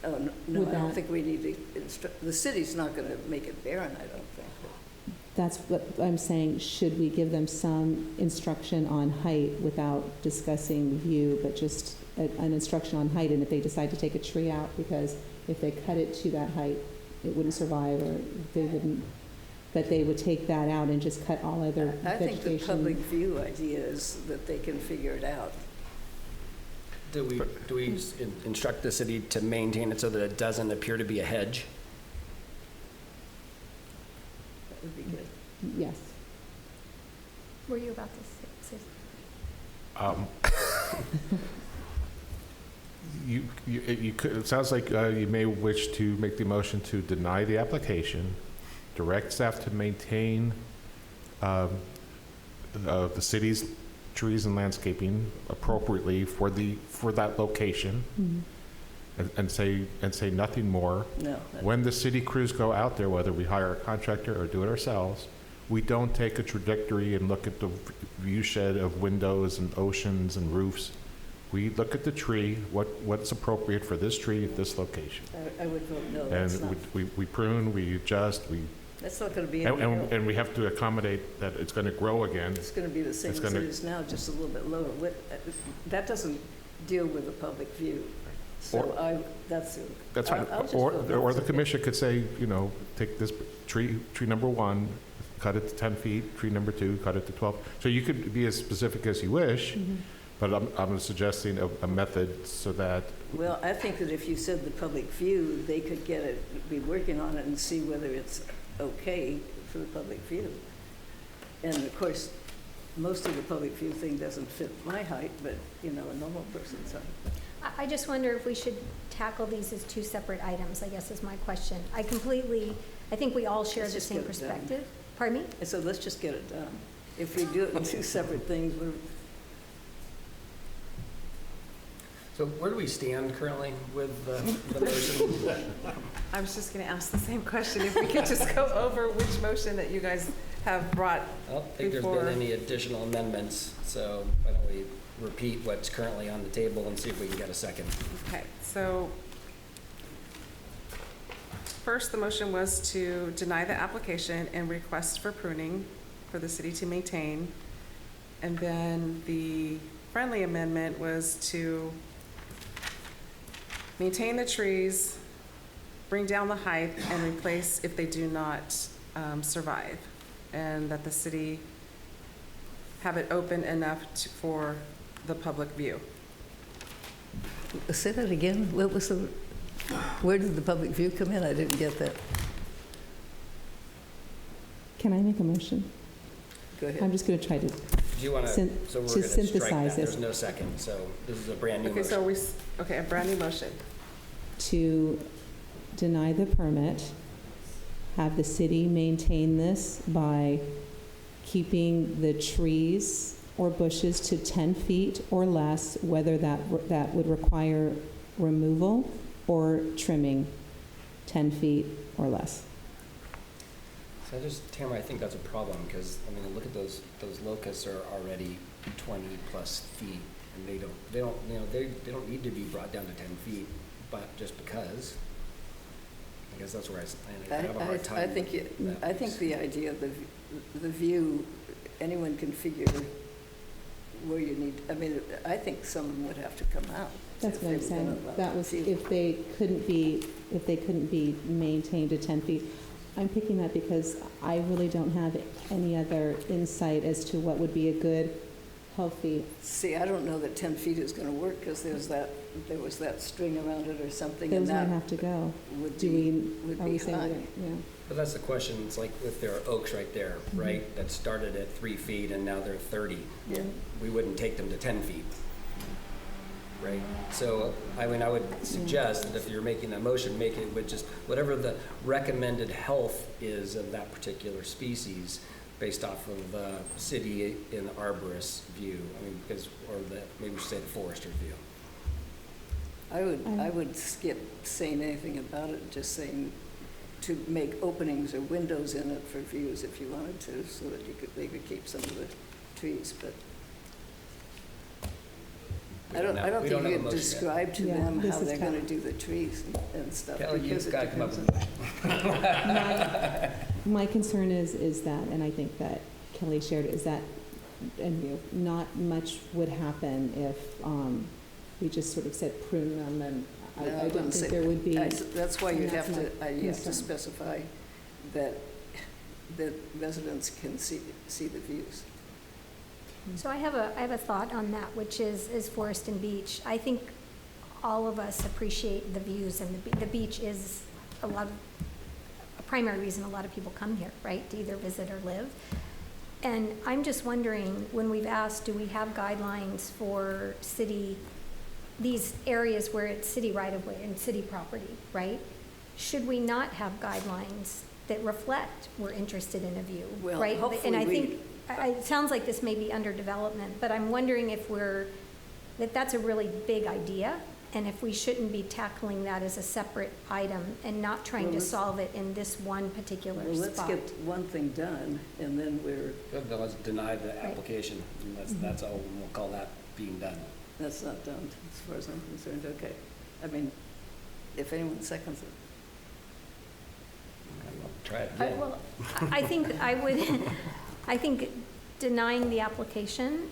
Oh, no, I don't think we need to instruct. The city's not going to make it barren, I don't think. That's what I'm saying. Should we give them some instruction on height without discussing view, but just an instruction on height? And if they decide to take a tree out, because if they cut it to that height, it wouldn't survive, or they wouldn't, but they would take that out and just cut all other vegetation. I think the public view idea is that they can figure it out. do we instruct the city to maintain it so that it doesn't appear to be a hedge? That would be good. Yes. Were you about to say? You could, it sounds like you may wish to make the motion to deny the application, direct staff to maintain the city's trees and landscaping appropriately for that location, and say nothing more. No. When the city crews go out there, whether we hire a contractor or do it ourselves, we don't take a trajectory and look at the view shed of windows and oceans and roofs. We look at the tree, what's appropriate for this tree at this location. I would vote no, that's not, And we prune, we adjust, that's not gonna be in the hill. and we have to accommodate that it's going to grow again. It's gonna be the same It's as it gonna- is now, just a little bit lower. That doesn't deal with the public view. So that's fine. I'll just Or vote no. the commission could say, take this tree number 1, cut it to 10 feet, tree number 2, cut it to 12. So you could be as specific as you wish, but I'm suggesting a method so that, Well, I think that if you said the public view, they could be working on it and see whether it's okay for the public view. And of course, most of the public view thing doesn't fit my height, but, a normal person's height. I just wonder if we should tackle these as two separate items, I guess is my question. I think we all share Let's the just same get it done. perspective. Pardon me? I said, let's just get it done. If we do it in two separate things, So where do we stand currently with the motion? I was just going to ask the same question, if we could just go over which motion that you guys have brought I don't think there's before. been any additional amendments, so why don't we repeat what's currently on the table and see if we can get a second. Okay, so first, the motion was to deny the application and request for pruning for the city to maintain. And then the friendly amendment was to maintain the trees, bring down the height, and replace if they do not survive. And that the city have it open enough for the public view. say that again. Where did the public view come in? I didn't get that. Can I make a motion? Go ahead. I'm just going to try to Do you want to, so we're going to strike synthesize that. this. There's no second, so this is a brand new Okay, motion. so a brand new motion. To deny the permit, have the city maintain this by keeping the trees or bushes to 10 feet or less, whether that would require removal or trimming 10 feet or less. So Tamara, I think that's a problem because, look at those locusts are already 20 plus feet and they don't need to be brought down to 10 feet, but just because. I guess that's where I have a hard time. I think the idea of the view, anyone can figure where you need, I think some of them would have to come out. That's what I'm saying. That was if they couldn't be maintained to 10 feet. I'm picking that because I really don't have any other insight as to what would be a good, healthy. See, I don't know that 10 feet is going to work because there was that string around it or something. Those and that might have to go. Would Do be, we? would Are be we saying high. yeah? But that's the question. It's like if there are oaks right there, right, that started at 3 feet and now they're 30. Yeah. We wouldn't take them to 10 feet. Right? So, I would suggest that if you're making that motion, make it with just whatever the recommended health is of that particular species based off of the city in the arborist view. Maybe we should say the forester view. I would skip saying anything about it, just saying to make openings or windows in it for views if you wanted to, so that they could keep some of the trees, but I don't think you could describe to them how they're going to do the trees and stuff. Kelly, because you've it got to come up depends with My concern is that, and I think that Kelly shared, is that not much would happen if we just sort of said prune them, and I don't think there would be. That's why you have to specify that residents can see the views. So I have a thought on that, which is Forest and Beach. I think all of us appreciate the views, and the beach is a primary reason a lot of people come here, right, to either visit or live. And I'm just wondering, when we've asked, do we have guidelines for these areas where it's city right-of-way and city property, right? Should we not have guidelines that reflect we're interested in a view, Well, right? hopefully and I think it sounds like this may be under development, but I'm wondering if that's a really big idea, and if we shouldn't be tackling that as a separate item and not trying Well, to let's- solve it in this one particular Well, let's spot. get one thing done, and then we're, Good, then let's deny the application, and that's all, we'll call that being done. that's not done, as far as I'm concerned, okay. I mean, if anyone seconds it. Try it I- again. Well, I think I would, I think denying the application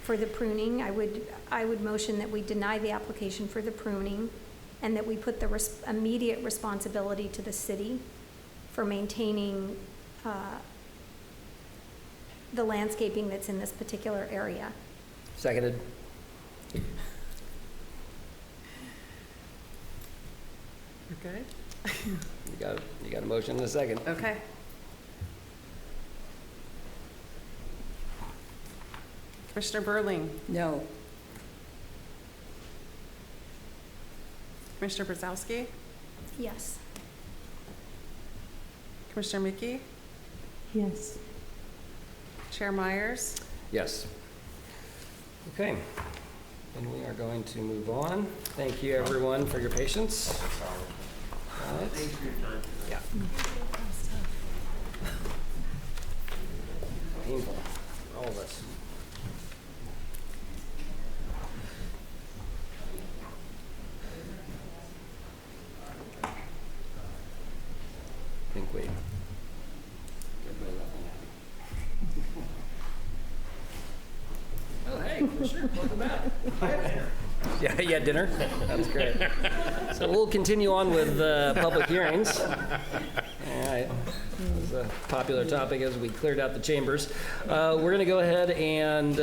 for the pruning, I would motion that we deny the application for the pruning and that we put the immediate responsibility to the city for maintaining the landscaping that's in this particular area. Seconded. Okay. You got a motion and a second. Okay. Commissioner Burling, No. Commissioner Brzezowski, Yes. Commissioner Mickey, Yes. Chair Myers. Yes. Okay. And we are going to move on. Thank you, everyone, for your patience. All right. Thanks for your time. Yeah. Painful for all of us. I think we get rid of that one. Oh, hey, Commissioner, welcome back. Yeah, dinner. That's great. So we'll continue on with public hearings. All right. It was a popular topic as we cleared out the chambers. We're going to go ahead and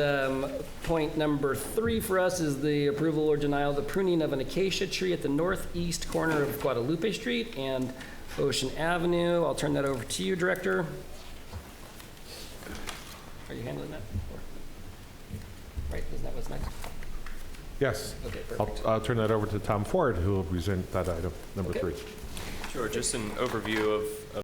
point number 3 for us is the approval or denial of the pruning of an acacia tree at the northeast corner of Guadalupe Street and Ocean Avenue. I'll turn that over to you, Director. Are you handling that? Right, isn't that what's next? Yes. Okay, perfect. I'll turn that over to Tom Ford, who will present that item, number 3. Sure, just an overview of